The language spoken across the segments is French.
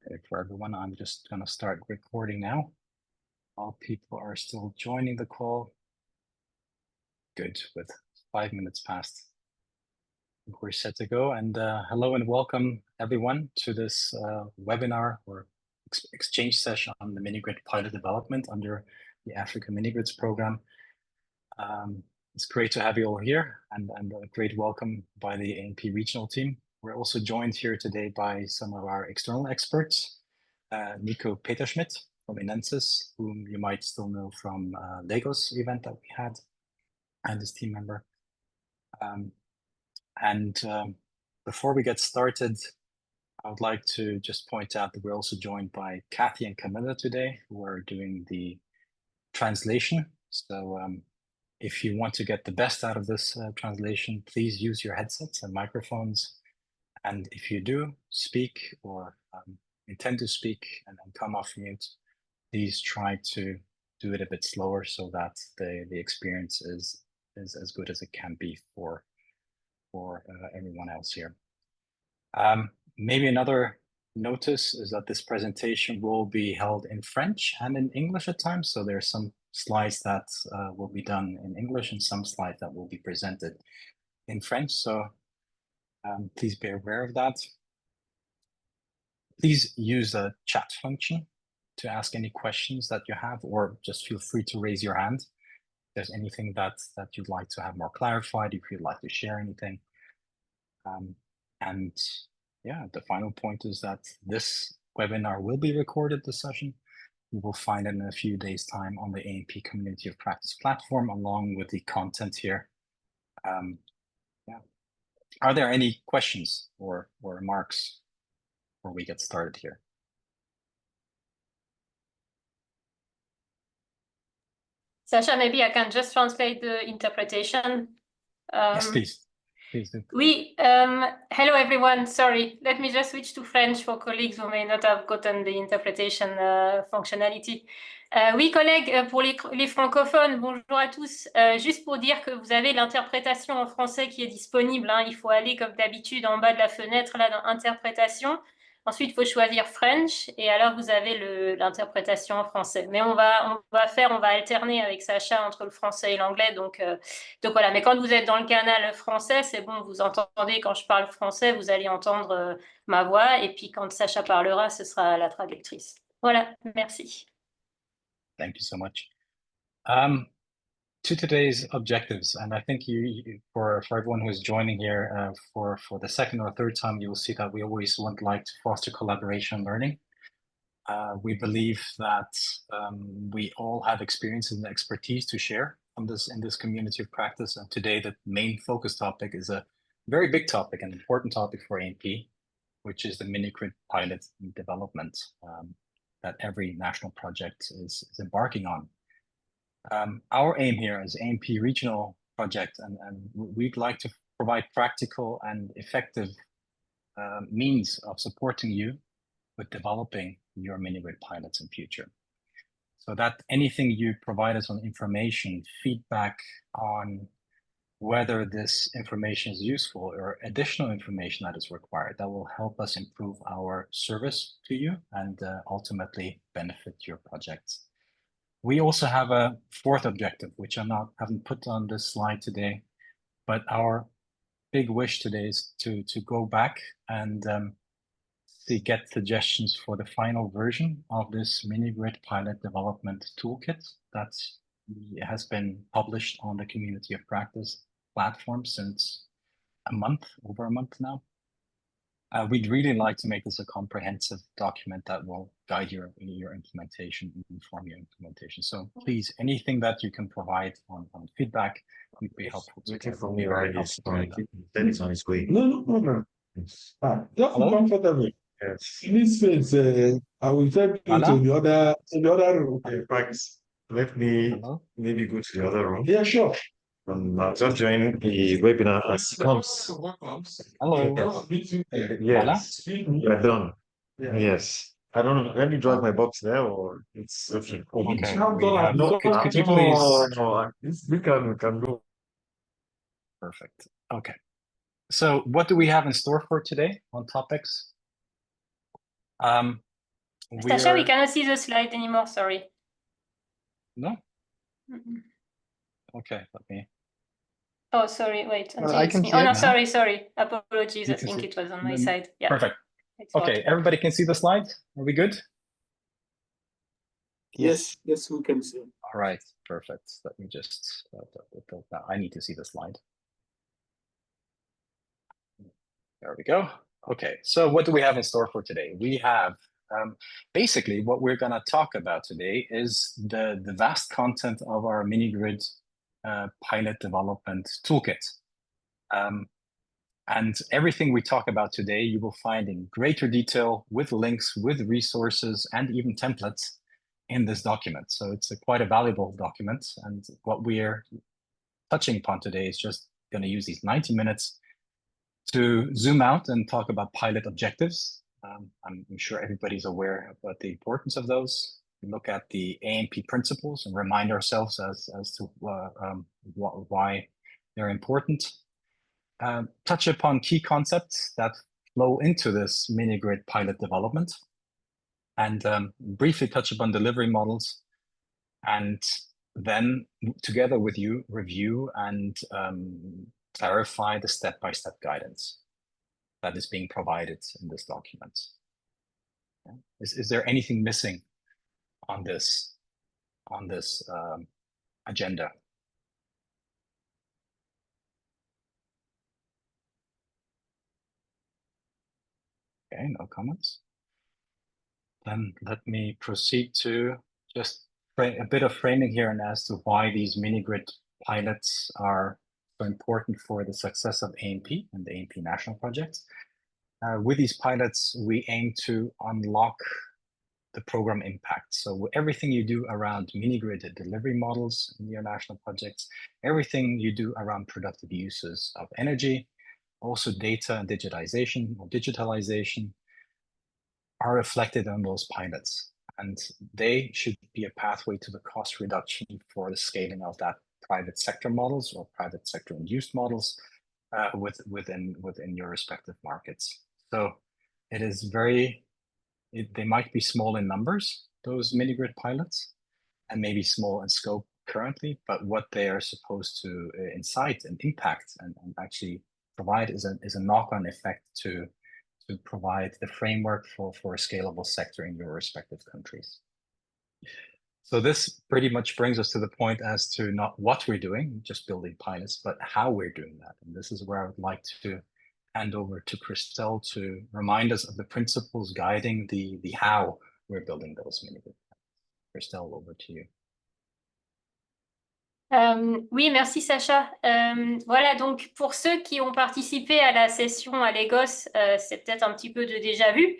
Okay, for everyone, I'm just going to start recording now. All people are still joining the call. Good, with 5 minutes past. I think we're set to go. And hello and welcome everyone to this webinar or exchange session on the Minigrid pilot development under the Africa Minigrids program. It's great to have you all here and a great welcome by the ANP regional team. We're also joined here today by some of our external experts. Nico Peterschmidt from Inensis, whom you might still know from Lagos event that we had, and his team member. Before we get started, I would like to just point out that we're also joined by Kathy and Camilla today, who are doing the translation. So if you want to get the best out of this translation, please use your headsets and microphones. And if you do speak or intend to speak and come off mute, please try to do it a bit slower so that the experience is as good as it can be for everyone else here. Maybe another notice is that this presentation will be held in French and in English at times. So there are some slides that will be done in English and some slides that will be presented in French. So please be aware of that. Please use the chat function to ask any questions that you have, or just feel free to raise your hand. If there's anything that you'd like to have more clarified, if you'd like to share anything. And yeah, the final point is that this webinar will be recorded, this session. You will find it in a few days' time on the ANP Community of Practice platform, along with the content here. Yeah. Are there any questions or remarks before we get started here? Sasha, maybe I can just translate the interpretation. Yes, please. Please do. Oui, hello everyone. Sorry, let me just switch to French for colleagues who may not have gotten the interpretation functionality. Oui, collègues, pour les francophones, bonjour à tous. Juste pour dire que vous avez l'interprétation en français qui est disponible. Hein. Il faut aller comme d'habitude en bas de la fenêtre, là, dans Interprétation. Ensuite, il faut choisir French et alors vous avez l'interprétation en français. Mais on va alterner avec Sacha entre le français et l'anglais. Donc voilà, mais quand vous êtes dans le canal français, c'est bon, vous entendez quand je parle français, vous allez entendre ma voix. Et puis quand Sacha parlera, ce sera la traductrice. Voilà, merci. Thank you so much. To today's objectives, and I think for everyone who is joining here for the second or third time, you will see that we always would like to foster collaboration and learning. We believe that we all have experience and expertise to share in this community of practice. And today, the main focus topic is a very big topic, an important topic for ANP, which is the Minigrid pilot development that every national project is embarking on. Our aim here is ANP regional project, and we'd like to provide practical and effective means of supporting you with developing your Minigrid pilots in future. So that anything you provide us on information, feedback on whether this information is useful or additional information that is required, that will help us improve our service to you and ultimately benefit your projects. We also have a fourth objective, which I haven't put on this slide today, but our big wish today is to go back and get suggestions for the final version of this Minigrid pilot development toolkit that has been published on the Community of Practice platform since over a month now. We'd really like to make this a comprehensive document that will guide your implementation and inform your implementation. So please, anything that you can provide on feedback would be helpful. Waiting for me already. Then it's on its way. No. Just comfortable. Yes. In this phase, I will take you to the other room. Thanks. Let me maybe go to the other room. Yeah, sure. I'll just join the webinar as it comes. Hello. Yes. We're done. Yeah. Yes. I don't know. Let me drag my box there, or it's okay. Okay. Could you please? No, we can go. Perfect. Okay. So what do we have in store for today on topics? Sasha, we cannot see the slide anymore, sorry. No? Okay, let me... Oh, sorry, wait, until I it's can me. see Oh, it no, now. sorry. Apologies, You I can think see it was on my Then- side. Yeah. Perfect. It's Okay, working. everybody can see the slide? Are we good? Yes, we can see. All right, perfect. Let me just, I need to see the slide. There we go. Okay, so what do we have in store for today? We have, basically what we're gonna talk about today is the vast content of our Minigrid pilot development toolkit. And everything we talk about today, you will find in greater detail with links, with resources, and even templates in this document. So it's quite a valuable document. And what we're touching upon today is just going to use these 90 minutes to zoom out and talk about pilot objectives. I'm sure everybody's aware about the importance of those. We look at the AMP principles and remind ourselves as to why they're important. Touch upon key concepts that flow into this Minigrid pilot development, and briefly touch upon delivery models, and then together with you review and clarify the step-by-step guidance that is being provided in this document. Is there anything missing on this agenda? Okay, no comments. Then let me proceed to just a bit of framing here and as to why these Minigrid pilots are so important for the success of AMP and the AMP national projects. With these pilots, we aim to unlock the program impact. So everything you do around Minigrid delivery models in your national projects, everything you do around productive uses of energy, also data and digitization or digitalization, are reflected on those pilots. And they should be a pathway to the cost reduction for the scaling of that private sector models or private sector induced models within your respective markets. So it is they might be small in numbers, those Minigrid pilots, and maybe small in scope currently, but what they are supposed to incite and impact and actually provide is a knock-on effect to provide the framework for a scalable sector in your respective countries. So this pretty much brings us to the point as to not what we're doing, just building pilots, but how we're doing that. And this is where I would like to hand over to Christelle to remind us of the principles guiding the how we're building those Minigrid. Christelle, over to you. Oui, merci Sacha. Voilà, donc pour ceux qui ont participé à la session à Lagos, c'est peut-être un petit peu de déjà vu.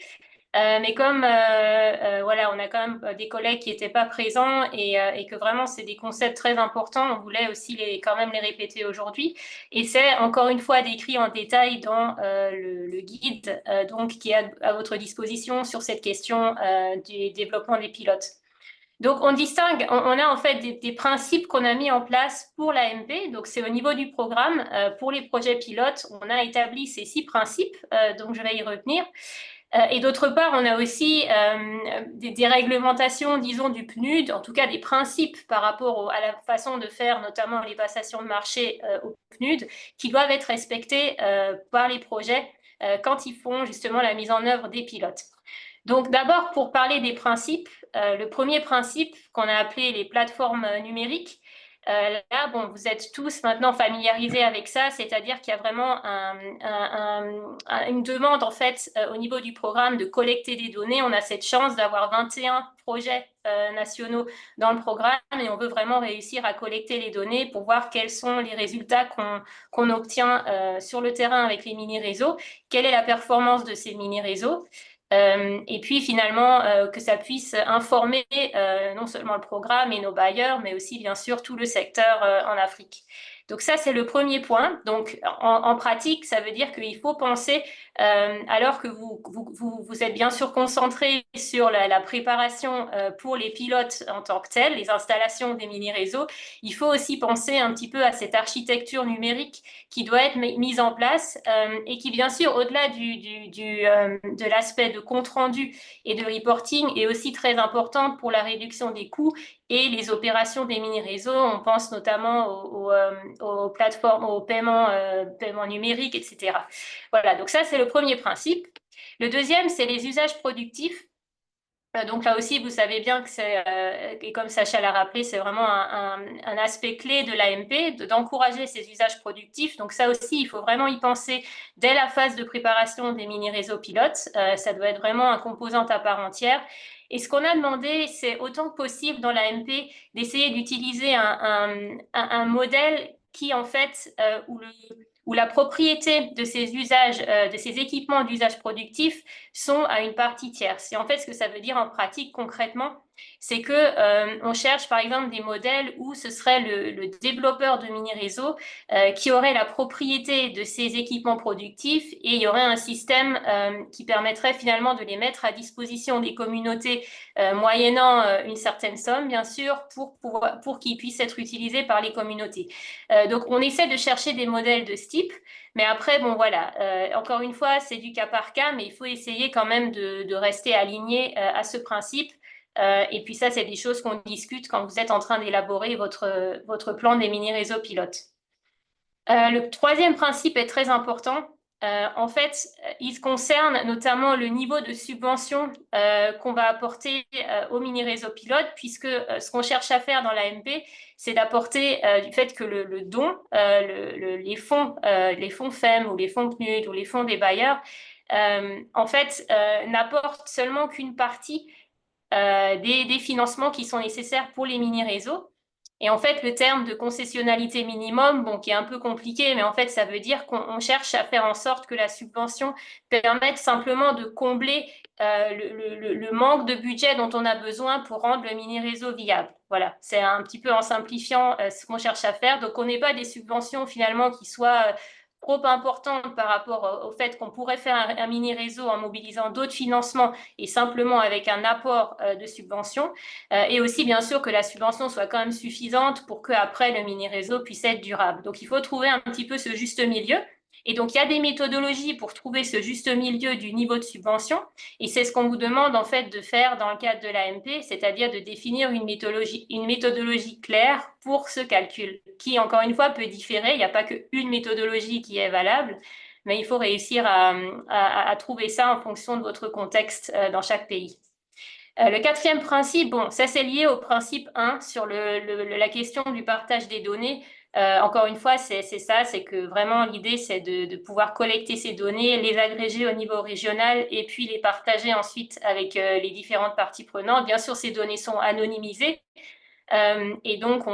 Mais comme voilà, on a quand même des collègues qui n'étaient pas présents et que vraiment c'est des concepts très importants, on voulait aussi quand même les répéter aujourd'hui. Et c'est encore une fois décrit en détail dans le guide donc, qui est à votre disposition sur cette question du développement des pilotes. Donc, on distingue, on a en fait des principes qu'on a mis en place pour l'AMP. Donc, c'est au niveau du programme. Pour les projets pilotes, on a établi ces 6 principes, donc je vais y revenir. Et d'autre part, on a aussi des réglementations, disons, du PNUD, en tout cas des principes par rapport à la façon de faire, notamment les passations de marché au PNUD, qui doivent être respectés par les projets quand ils font justement la mise en œuvre des pilotes. Donc d'abord, pour parler des principes, le premier principe qu'on a appelé les plateformes numériques, là, bon, vous êtes tous maintenant familiarisés avec ça, c'est-à-dire qu'il y a vraiment une demande en fait au niveau du programme de collecter des données. On a cette chance d'avoir 21 projets nationaux dans le programme et on veut vraiment réussir à collecter les données pour voir quels sont les résultats qu'on obtient sur le terrain avec les mini-réseaux, quelle est la performance de ces mini-réseaux. Et puis finalement que ça puisse informer non seulement le programme et nos bailleurs, mais aussi bien sûr tout le secteur en Afrique. Donc ça, c'est le premier point. Donc en pratique, ça veut dire qu'il faut penser, alors que vous êtes bien sûr concentré sur la préparation pour les pilotes en tant que tels, les installations des mini-réseaux, il faut aussi penser un petit peu à cette architecture numérique qui doit être mise en place et qui, bien sûr, au-delà de l'aspect de compte-rendu et de reporting, est aussi très importante pour la réduction des coûts et les opérations des mini-réseaux. On pense notamment aux plateformes, aux paiements numériques, etc. Voilà, donc ça, c'est le premier principe. Le deuxième, c'est les usages productifs. Donc là aussi, vous savez bien que c'est, et comme Sacha l'a rappelé, c'est vraiment un aspect clé de l'AMP, d'encourager ces usages productifs. Donc ça aussi, il faut vraiment y penser dès la phase de préparation des mini-réseaux pilotes. Ça doit être vraiment un composant à part entière. Et ce qu'on a demandé, c'est autant que possible dans l'AMP d'essayer d'utiliser un modèle qui, en fait, où la propriété de ces usages, de ces équipements d'usage productif sont à une partie tierce. Et en fait, ce que ça veut dire en pratique concrètement, c'est que on cherche par exemple des modèles où ce serait le développeur de mini-réseaux qui aurait la propriété de ces équipements productifs et il y aurait un système qui permettrait finalement de les mettre à disposition des communautés moyennant une certaine somme, bien sûr, pour qu'ils puissent être utilisés par les communautés. Donc, on essaie de chercher des modèles de ce type. Mais après, bon, voilà, encore une fois, c'est du cas par cas, mais il faut essayer quand même de rester aligné à ce principe. Et puis ça, c'est des choses qu'on discute quand vous êtes en train d'élaborer votre plan des mini-réseaux pilotes. Le troisième principe est très important. En fait, il concerne notamment le niveau de subvention qu'on va apporter aux mini-réseaux pilotes, puisque ce qu'on cherche à faire dans l'AMP, c'est d'apporter du fait que le don, les fonds FEM ou les fonds CNUD ou les fonds des bailleurs, en fait, n'apportent seulement qu'une partie des financements qui sont nécessaires pour les mini-réseaux. Et en fait, le terme de concessionnalité minimum, bon, qui est un peu compliqué, mais en fait, ça veut dire qu'on cherche à faire en sorte que la subvention permette simplement de combler le manque de budget dont on a besoin pour rendre le mini-réseau viable. Voilà, c'est un petit peu en simplifiant ce qu'on cherche à faire. Donc, on n'est pas des subventions finalement qui soient trop importantes par rapport au fait qu'on pourrait faire un mini-réseau en mobilisant d'autres financements et simplement avec un apport de subvention. Et aussi, bien sûr, que la subvention soit quand même suffisante pour qu'après, le mini-réseau puisse être durable. Donc, il faut trouver un petit peu ce juste milieu. Et donc, il y a des méthodologies pour trouver ce juste milieu du niveau de subvention. Et c'est ce qu'on vous demande, en fait, de faire dans le cadre de l'AMP, c'est-à-dire de définir une méthodologie claire pour ce calcul, qui, encore une fois, peut différer. Il n'y a pas qu'une méthodologie qui est valable, mais il faut réussir à trouver ça en fonction de votre contexte dans chaque pays. Le quatrième principe, bon, ça c'est lié au principe 1 sur la question du partage des données. Encore une fois, c'est ça, c'est que vraiment l'idée c'est de pouvoir collecter ces données, les agréger au niveau régional et puis les partager ensuite avec les différentes parties prenantes. Bien sûr, ces données sont anonymisées. Et donc,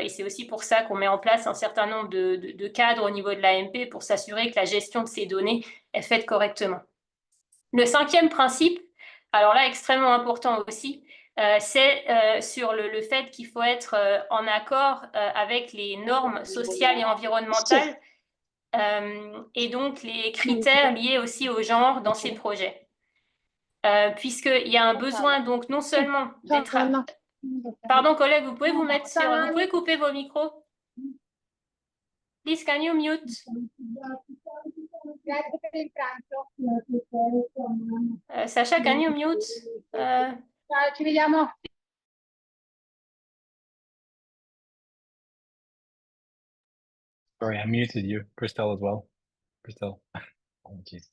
et c'est aussi pour ça qu'on met en place un certain nombre de cadres au niveau de l'AMP pour s'assurer que la gestion de ces données est faite correctement. Le cinquième principe, alors là, extrêmement important aussi, c'est sur le fait qu'il faut être en accord avec les normes sociales et environnementales et donc les critères liés aussi au genre dans ces projets. Puisqu'il y a un besoin, donc non seulement d'être... Pardon, collègue, vous pouvez vous pouvez couper vos micros? Please, can you mute? Sacha, can you mute? Ci vediamo. Sorry, I muted you, Christelle, as well. Christelle. Oh, geez.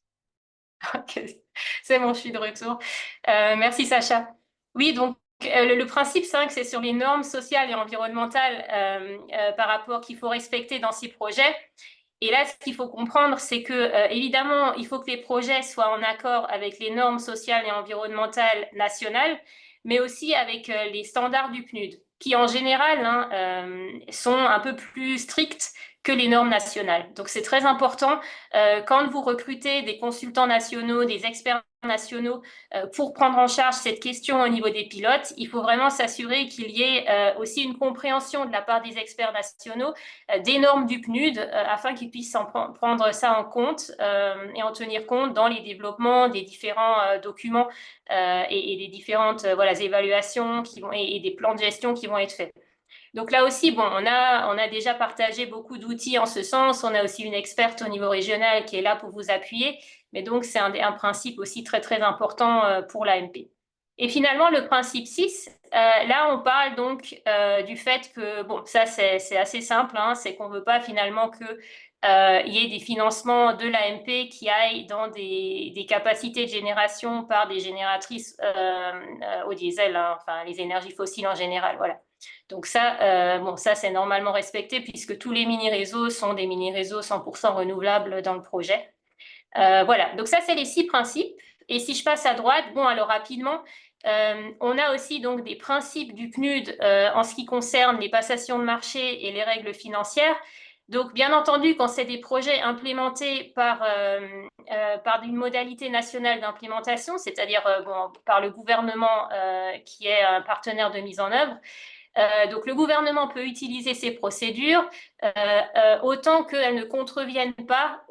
Ok, c'est bon, je suis de retour. Merci Sacha. Oui, donc le principe 5, c'est sur les normes sociales et environnementales par rapport qu'il faut respecter dans ces projets. Et là, ce qu'il faut comprendre, c'est que évidemment, il faut que les projets soient en accord avec les normes sociales et environnementales nationales, mais aussi avec les standards du PNUD, qui en général sont un peu plus stricts que les normes nationales. Donc, c'est très important quand vous recrutez des consultants nationaux, des experts nationaux pour prendre en charge cette question au niveau des pilotes, il faut vraiment s'assurer qu'il y ait aussi une compréhension de la part des experts nationaux des normes du PNUD afin qu'ils puissent prendre ça en compte et en tenir compte dans les développements des différents documents et des différentes évaluations et des plans de gestion qui vont être faits. Donc là aussi, bon, on a déjà partagé beaucoup d'outils en ce sens. On a aussi une experte au niveau régional qui est là pour vous appuyer. Mais donc, c'est un principe aussi très, très important pour l'AMP. Et finalement, le principe 6, là, on parle donc du fait que, bon, ça, c'est assez simple, hein, c'est qu'on ne veut pas finalement qu'il y ait des financements de l'AMP qui aillent dans des capacités de génération par des génératrices au diesel, hein, enfin, les énergies fossiles en général, voilà. Donc ça, bon, ça c'est normalement respecté puisque tous les mini-réseaux sont des mini-réseaux 100% renouvelables dans le projet. Voilà, donc ça c'est les 6 principes. Et si je passe à droite, bon alors rapidement, on a aussi donc des principes du PNUD en ce qui concerne les passations de marché et les règles financières. Donc bien entendu, quand c'est des projets implémentés par une modalité nationale d'implémentation, c'est-à-dire bon, par le gouvernement qui est un partenaire de mise en œuvre, donc le gouvernement peut utiliser ces procédures autant qu'elles ne contreviennent pas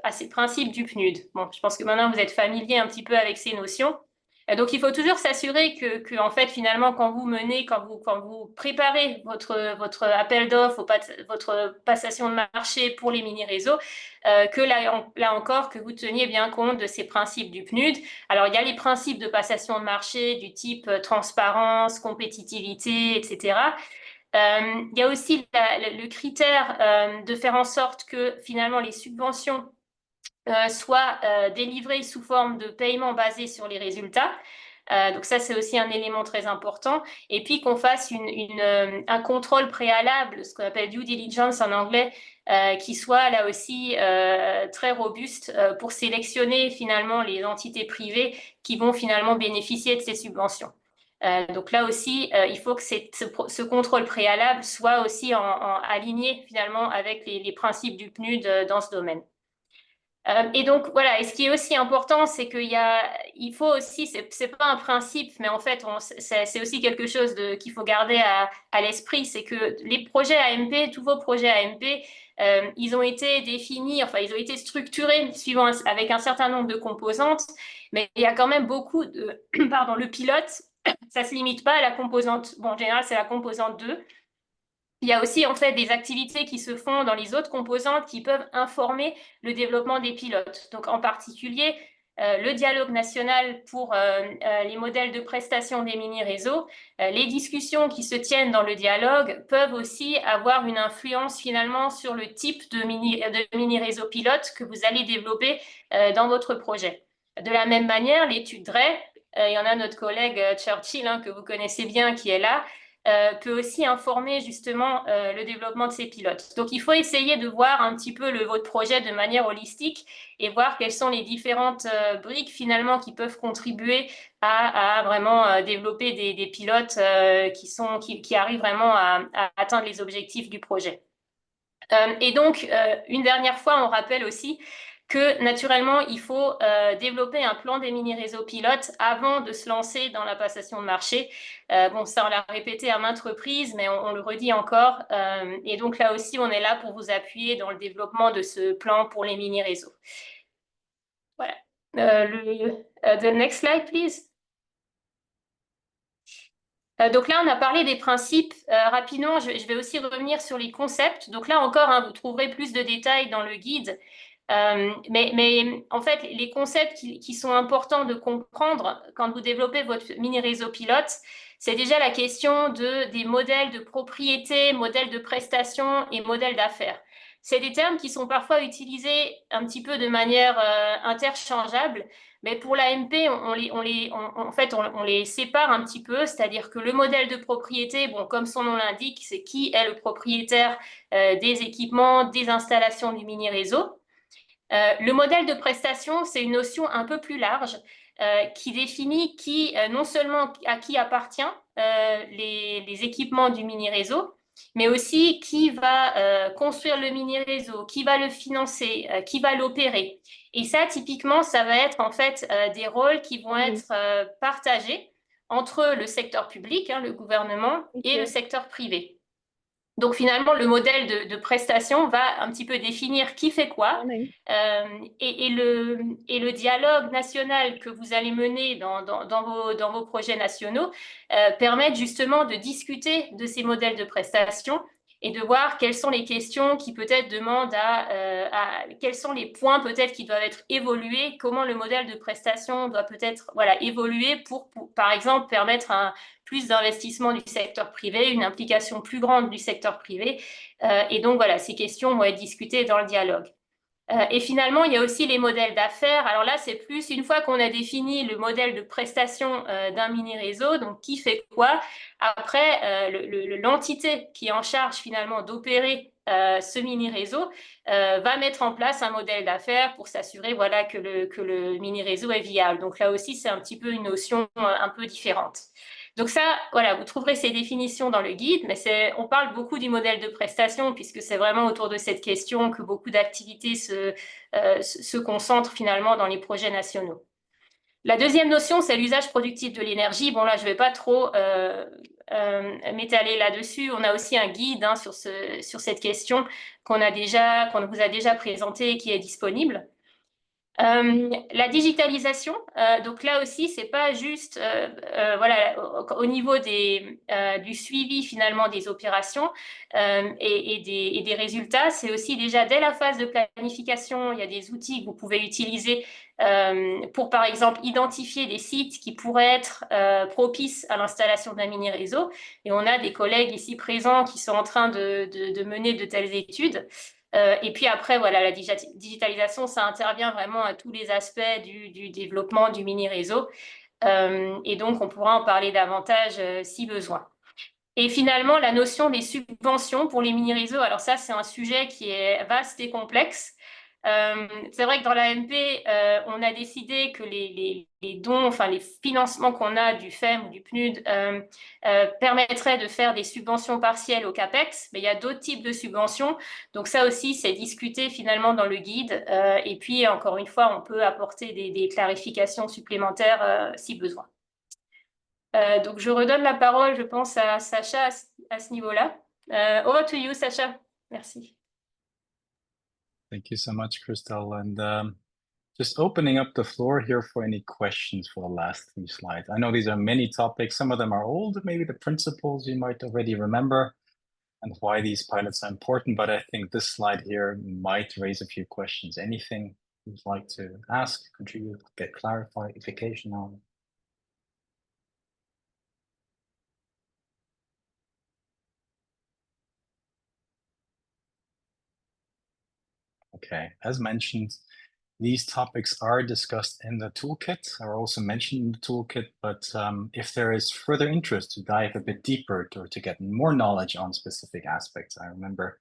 à ces principes du PNUD. Bon, je pense que maintenant vous êtes familier un petit peu avec ces notions. Donc il faut toujours s'assurer que en fait finalement quand vous préparez votre appel d'offres, votre passation de marché pour les mini-réseaux, que là encore que vous teniez bien compte de ces principes du PNUD. Alors il y a les principes de passation de marché du type transparence, compétitivité, etc. Il y a aussi le critère de faire en sorte que finalement les subventions soient délivrées sous forme de paiement basé sur les résultats. Donc ça, c'est aussi un élément très important. Et puis qu'on fasse un contrôle préalable, ce qu'on appelle due diligence en anglais, qui soit là aussi très robuste pour sélectionner finalement les entités privées qui vont finalement bénéficier de ces subventions. Donc là aussi, il faut que ce contrôle préalable soit aussi aligné finalement avec les principes du PNUD dans ce domaine. Et donc voilà, et ce qui est aussi important, c'est il faut aussi, c'est pas un principe, mais en fait, c'est aussi quelque chose qu'il faut garder à l'esprit, c'est que les projets AMP, tous vos projets AMP, ils ont été définis, enfin, ils ont été structurés avec un certain nombre de composantes, mais il y a quand même beaucoup de, pardon, le pilote, ça se limite pas à la composante, bon, en général, c'est la composante 2. Il y a aussi en fait des activités qui se font dans les autres composantes qui peuvent informer le développement des pilotes. Donc en particulier, le dialogue national pour les modèles de prestation des mini-réseaux, les discussions qui se tiennent dans le dialogue peuvent aussi avoir une influence finalement sur le type de mini-réseau pilote que vous allez développer dans votre projet. De la même manière, l'étude DRE, il y en a notre collègue Churchill hein, que vous connaissez bien qui est là, peut aussi informer justement le développement de ces pilotes. Donc, il faut essayer de voir un petit peu votre projet de manière holistique et voir quelles sont les différentes briques finalement qui peuvent contribuer à vraiment développer des pilotes qui arrivent vraiment à atteindre les objectifs du projet. Et donc, une dernière fois, on rappelle aussi que naturellement, il faut développer un plan des mini-réseaux pilotes avant de se lancer dans la passation de marché. Bon, ça, on l'a répété à maintes reprises, mais on le redit encore. Et donc là aussi, on est là pour vous appuyer dans le développement de ce plan pour les mini-réseaux. Voilà. The next slide, please. Donc là, on a parlé des principes. Rapidement, je vais aussi revenir sur les concepts. Donc là encore, hein, vous trouverez plus de détails dans le guide. Mais en fait, les concepts qui sont importants de comprendre quand vous développez votre mini-réseau pilote, c'est déjà la question des modèles de propriété, modèles de prestation et modèles d'affaires. C'est des termes qui sont parfois utilisés un petit peu de manière interchangeable, mais pour l'AMP, on les sépare un petit peu, c'est-à-dire que le modèle de propriété, bon, comme son nom l'indique, c'est qui est le propriétaire des équipements, des installations du mini-réseau. Le modèle de prestation, c'est une notion un peu plus large qui définit non seulement à qui appartient les équipements du mini-réseau, mais aussi qui va construire le mini-réseau, qui va le financer, qui va l'opérer. Et ça, typiquement, ça va être en fait des rôles qui vont être partagés entre le secteur public, le gouvernement, et le secteur privé. Donc finalement, le modèle de prestation va un petit peu définir qui fait quoi et le dialogue national que vous allez mener dans vos projets nationaux permettent justement de discuter de ces modèles de prestation et de voir quelles sont les questions qui peut-être demandent quels sont les points peut-être qui doivent être évolués, comment le modèle de prestation doit peut-être évoluer pour, par exemple, permettre plus d'investissement du secteur privé, une implication plus grande du secteur privé. Et donc, voilà, ces questions vont être discutées dans le dialogue. Et finalement, il y a aussi les modèles d'affaires. Alors là, c'est plus une fois qu'on a défini le modèle de prestation d'un mini-réseau, donc qui fait quoi, après, l'entité qui est en charge finalement d'opérer ce mini-réseau va mettre en place un modèle d'affaires pour s'assurer voilà, que le mini-réseau est viable. Donc là aussi, c'est un petit peu une notion un peu différente. Donc ça, voilà, vous trouverez ces définitions dans le guide, mais on parle beaucoup du modèle de prestation puisque c'est vraiment autour de cette question que beaucoup d'activités se concentrent finalement dans les projets nationaux. La deuxième notion, c'est l'usage productif de l'énergie. Bon là, je ne vais pas trop m'étaler là-dessus. On a aussi un guide sur cette question qu'on vous a déjà présenté et qui est disponible. La digitalisation, donc là aussi, c'est pas juste voilà, au niveau du suivi finalement des opérations et des résultats, c'est aussi déjà dès la phase de planification, il y a des outils que vous pouvez utiliser pour par exemple identifier des sites qui pourraient être propices à l'installation d'un mini-réseau. Et on a des collègues ici présents qui sont en train de mener de telles études. Et puis après, voilà, la digitalisation, ça intervient vraiment à tous les aspects du développement du mini-réseau. Et donc, on pourra en parler davantage si besoin. Et finalement, la notion des subventions pour les mini-réseaux, alors ça, c'est un sujet qui est vaste et complexe. C'est vrai que dans l'AMP, on a décidé que les dons, enfin les financements qu'on a du FEM ou du PNUD permettraient de faire des subventions partielles au CAPEX, mais il y a d'autres types de subventions. Donc ça aussi, c'est discuté finalement dans le guide. Et puis, encore une fois, on peut apporter des clarifications supplémentaires si besoin. Donc, je redonne la parole, je pense, à Sacha à ce niveau-là. Over to you, Sacha. Merci. Thank you so much, Christelle. And just opening up the floor here for any questions for the last few slides. I know these are many topics. Some of them are old, maybe the principles you might already remember and why these pilots are important, but I think this slide here might raise a few questions. Anything you'd like to ask, contribute, get clarification on? Okay, as mentioned, these topics are discussed in the toolkit, are also mentioned in the toolkit, but if there is further interest to dive a bit deeper or to get more knowledge on specific aspects, I remember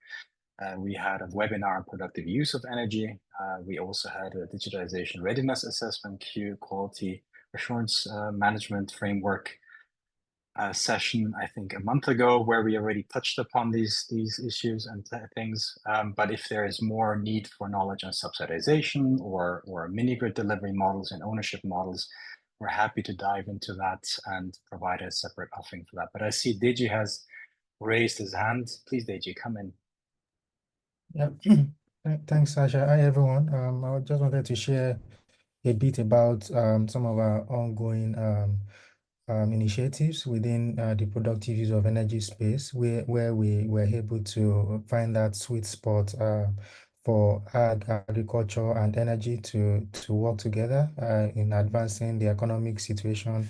we had a webinar on productive use of energy. We also had a digitalization readiness assessment, quality assurance management framework session, I think a month ago, where we already touched upon these issues and things. But if there is more need for knowledge on subsidization or mini-grid delivery models and ownership models, we're happy to dive into that and provide a separate offering for that. But I see Deji has raised his hand. Please, Deji, come in. Yeah, thanks, Sasha. Hi, everyone. I just wanted to share a bit about some of our ongoing initiatives within the productive use of energy space, where we were able to find that sweet spot for agriculture and energy to work together in advancing the economic situation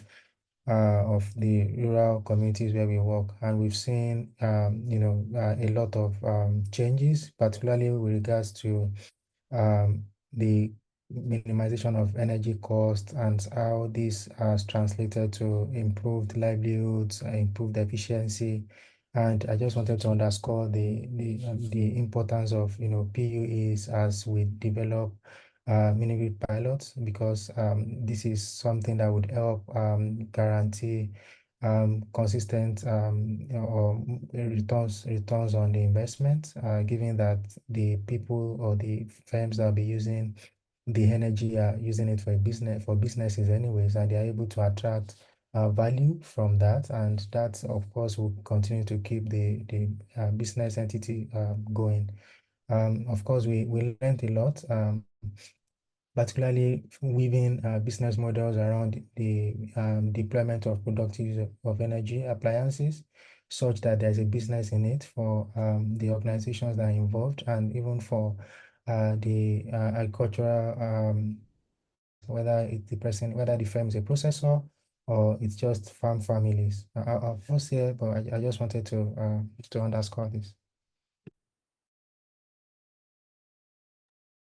of the rural communities where we work. And we've seen, a lot of changes, particularly with regards to the minimization of energy costs and how this has translated to improved livelihoods, improved efficiency. And I just wanted to underscore the importance of PUEs as we develop mini-grid pilots, because this is something that would help guarantee consistent or returns on the investment, given that the people or the firms that will be using the energy, using it for businesses anyways, and they're able to attract value from that, and that of course will continue to keep the business entity going. Of course, we learned a lot, particularly weaving business models around the deployment of productive use of energy appliances, such that there's a business in it for the organizations that are involved, and even for the agricultural, whether the firm is a processor or it's just farm families. I'll pause here, but I just wanted to underscore this.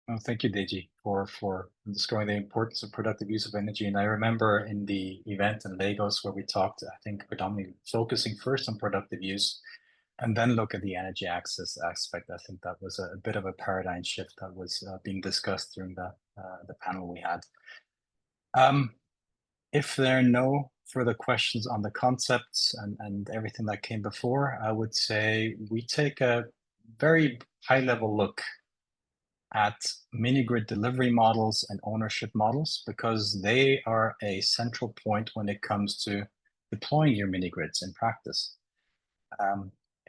Oh, thank you, Deji, for underscoring the importance of productive use of energy. And I remember in the event in Lagos where we talked, I think, predominantly focusing first on productive use and then look at the energy access aspect. I think that was a bit of a paradigm shift that was being discussed during the panel we had. If there are no further questions on the concepts and everything that came before, I would say we take a very high-level look at mini-grid delivery models and ownership models, because they are a central point when it comes to deploying your mini-grids in practice.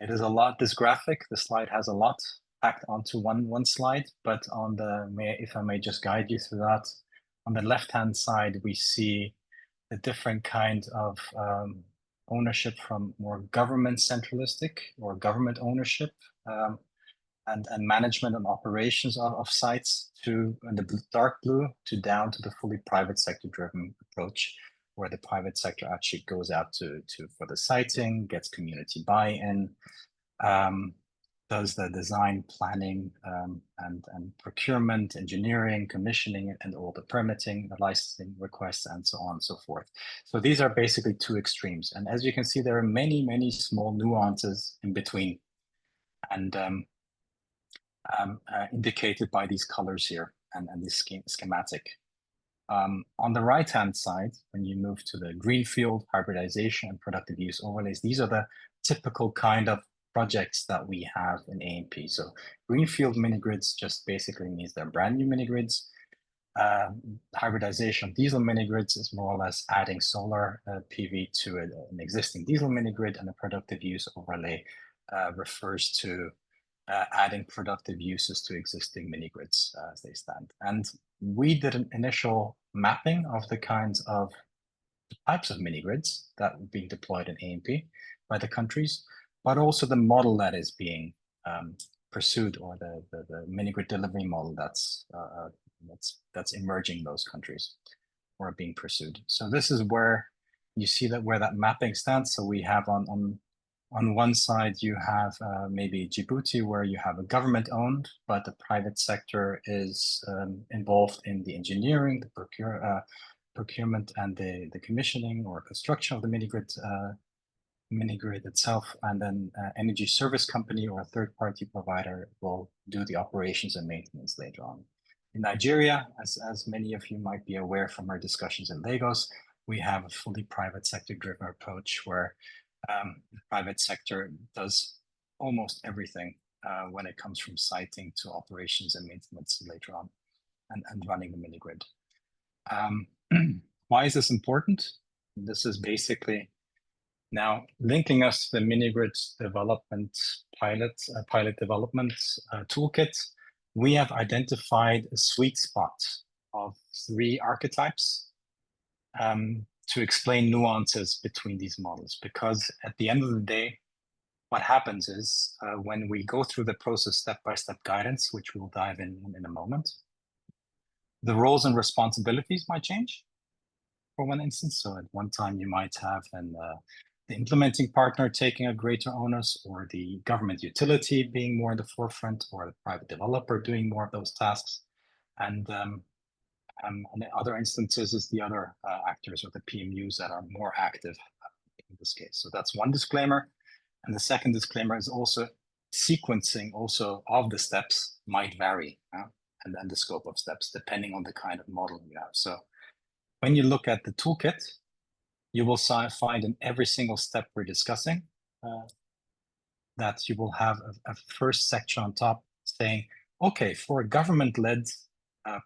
It is a lot, this graphic, the slide has a lot packed onto one slide, but on if I may just guide you through that, on the left-hand side, we see the different kind of ownership from more government centralistic or government ownership, and management and operations of sites, to in the dark blue to down to the fully private sector driven approach, where the private sector actually goes out for the siting, gets community buy-in, does the design, planning, and procurement, engineering, commissioning, and all the permitting, the licensing requests, and so on and so forth. So these are basically two extremes. And as you can see, there are many, many small nuances in between, and indicated by these colors here and this schematic. On the right-hand side, when you move to the greenfield, hybridization, and productive use overlays, these are the typical kind of projects that we have in AMP. So greenfield mini-grids just basically means they're brand new mini-grids. Hybridization of diesel mini-grids is more or less adding solar PV to an existing diesel mini-grid, and the productive use overlay refers to adding productive uses to existing mini-grids as they stand. And we did an initial mapping of the kinds of types of mini-grids that are being deployed in AMP by the countries, but also the model that is being pursued, or the mini-grid delivery model that's emerging in those countries or being pursued. So this is where you see where that mapping stands. So we have on one side, you have maybe Djibouti, where you have a government-owned, but the private sector is involved in the engineering, the procurement, and the commissioning or construction of the mini-grid itself. And then energy service company or a third-party provider will do the operations and maintenance later on. In Nigeria, as many of you might be aware from our discussions in Lagos, we have a fully private sector-driven approach where the private sector does almost everything when it comes from siting to operations and maintenance later on, and running the mini-grid. Why is this important? This is basically now linking us to the mini-grid development pilot development toolkit. We have identified a sweet spot of 3 archetypes to explain nuances between these models, because at the end of the day, what happens is when we go through the process step-by-step guidance, which we'll dive in a moment, the roles and responsibilities might change for one instance. So at one time you might have the implementing partner taking a greater onus, or the government utility being more in the forefront, or the private developer doing more of those tasks. And in other instances, is the other actors or the PMUs that are more active in this case. So that's one disclaimer. And the second disclaimer is also sequencing also of the steps might vary, and then the scope of steps depending on the kind of model you have. So when you look at the toolkit, you will find in every single step we're discussing that you will have a first section on top saying, okay, for a government-led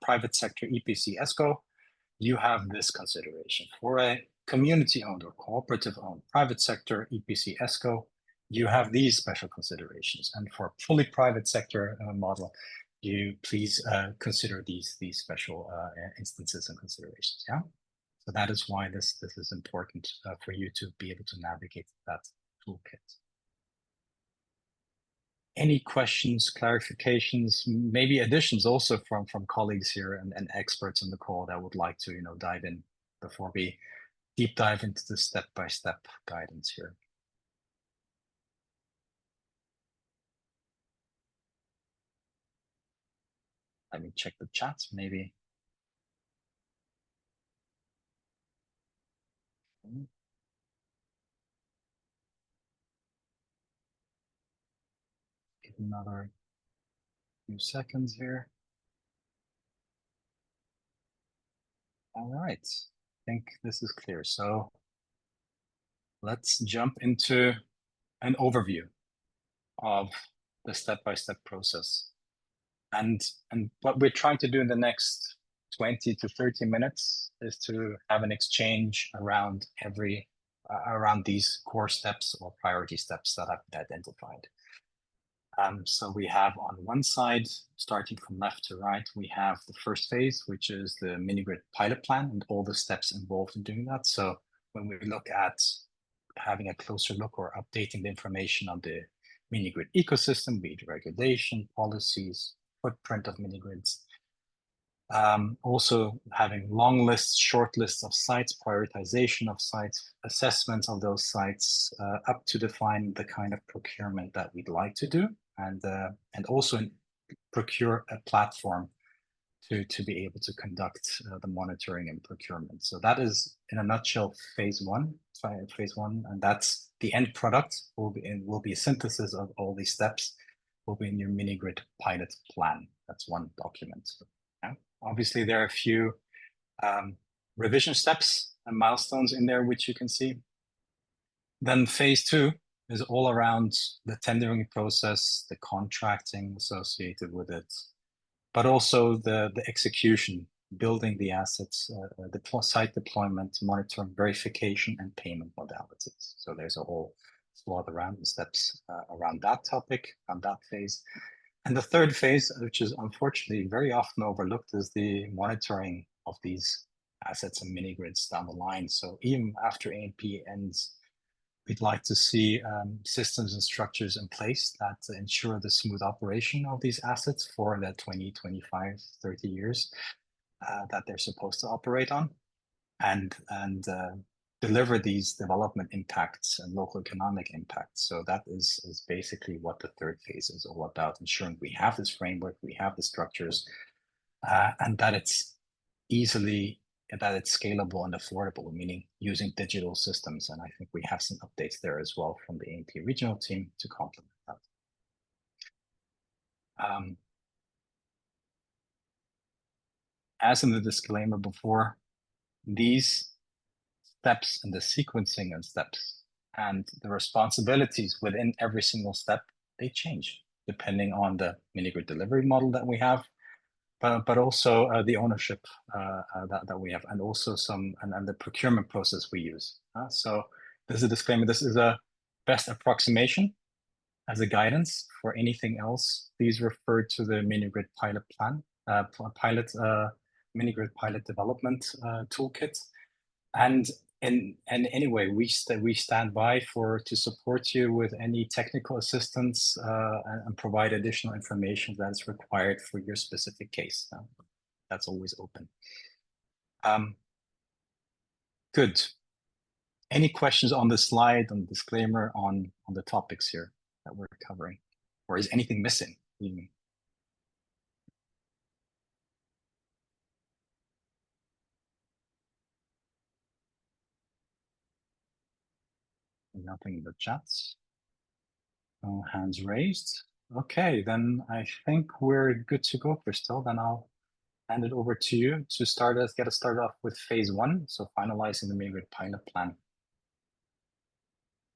private sector EPC ESCO, you have this consideration. For a community-owned or cooperative-owned private sector EPC ESCO, you have these special considerations. And for a fully private sector model, you please consider these special instances and considerations. Yeah. So that is why this is important for you to be able to navigate that toolkit. Any questions, clarifications, maybe additions also from colleagues here and experts on the call that would like to dive in before we deep dive into the step-by-step guidance here. Let me check the chat, maybe. Give another few seconds here. All right, I think this is clear. So let's jump into an overview of the step-by-step process. And what we're trying to do in the next 20 to 30 minutes is to have an exchange around around these core steps or priority steps that I've identified. So we have on one side, starting from left to right, we have the first phase, which is the Minigrid pilot plan and all the steps involved in doing that. So when we look at having a closer look or updating the information on the Minigrid ecosystem, be it regulation, policies, footprint of mini-grids. Also having long lists, short lists of sites, prioritization of sites, assessments of those sites, up to define the kind of procurement that we'd like to do, and also procure a platform to be able to conduct the monitoring and procurement. So that is, in a nutshell, phase one, and that's the end product will be a synthesis of all these steps. Will be in your Minigrid pilot plan. That's one document. Yeah. Obviously, there are a few revision steps and milestones in there, which you can see. Then phase two is all around the tendering process, the contracting associated with it, but also the execution, building the assets, the site deployment, monitoring, verification, and payment modalities. So there's a whole swath around the steps around that topic, on that phase. And the third phase, which is unfortunately very often overlooked, is the monitoring of these assets and mini-grids down the line. So even after ANP ends, we'd like to see systems and structures in place that ensure the smooth operation of these assets for the 20, 25, 30 years that they're supposed to operate on, and deliver these development impacts and local economic impacts. So that is basically what the third phase is all about, ensuring we have this framework, we have the structures, and that it's scalable and affordable, meaning using digital systems. And I think we have some updates there as well from the ANP regional team to complement that. As in the disclaimer before, these steps and the sequencing of steps and the responsibilities within every single step, they change depending on the Minigrid delivery model that we have, but also the ownership that we have, and also and the procurement process we use. So this is a disclaimer. This is a best approximation as a guidance. For anything else, please refer to the Minigrid pilot plan, Minigrid pilot development toolkit. And anyway, we stand by to support you with any technical assistance and provide additional information that is required for your specific case. That's always open. Good. Any questions on the slide, on the disclaimer, on the topics here that we're covering? Or is anything missing even? Nothing in the chats. No hands raised. Okay, then I think we're good to go, Crystal. Then I'll hand it over to you to get us started off with phase one, so finalizing the Minigrid pilot plan.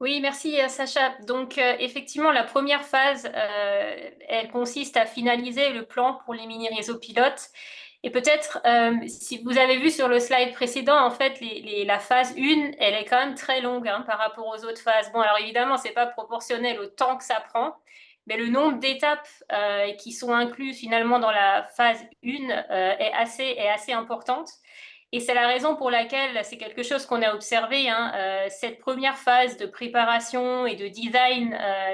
Oui, merci Sacha. Donc effectivement, la première phase, elle consiste à finaliser le plan pour les mini-réseaux pilotes Et peut-être, si vous avez vu sur le slide précédent, en fait, la phase 1, elle est quand même très longue hein, par rapport aux autres phases. Bon, alors évidemment, c'est pas proportionnel au temps que ça prend, mais le nombre d'étapes qui sont incluses finalement dans la phase 1 est assez importante. Et c'est la raison pour laquelle c'est quelque chose qu'on a observé. Hein, cette première phase de préparation et de design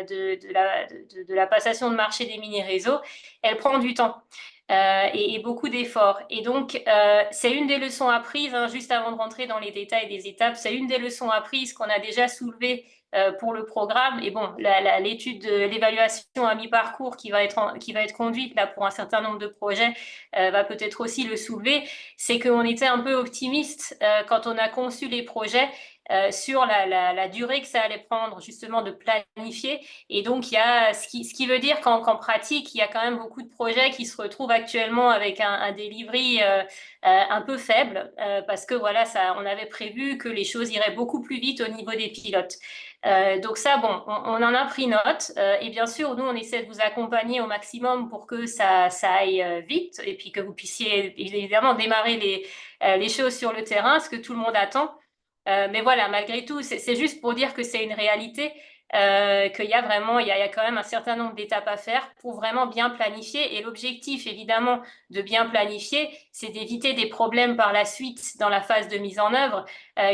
de la passation de marché des mini-réseaux, elle prend du temps. Et beaucoup d'efforts. Et donc, c'est une des leçons apprises, hein, juste avant de rentrer dans les détails des étapes, c'est une des leçons apprises qu'on a déjà soulevées pour le programme. Et bon, l'étude de l'évaluation à mi-parcours qui va être conduite là pour un certain nombre de projets va peut-être aussi le soulever, c'est qu'on était un peu optimiste quand on a conçu les projets sur la durée que ça allait prendre justement de planifier. Et donc, il y a ce qui veut dire qu'en pratique, il y a quand même beaucoup de projets qui se retrouvent actuellement avec un delivery un peu faible parce que voilà, on avait prévu que les choses iraient beaucoup plus vite au niveau des pilotes. Donc ça, bon, on en a pris note. Et bien sûr, nous, on essaie de vous accompagner au maximum pour que ça aille vite et puis que vous puissiez évidemment démarrer les choses sur le terrain, ce que tout le monde attend. Mais voilà, malgré tout, c'est juste pour dire que c'est une réalité, qu'il y a vraiment, il y a quand même un certain nombre d'étapes à faire pour vraiment bien planifier. Et l'objectif, évidemment, de bien planifier, c'est d'éviter des problèmes par la suite dans la phase de mise en œuvre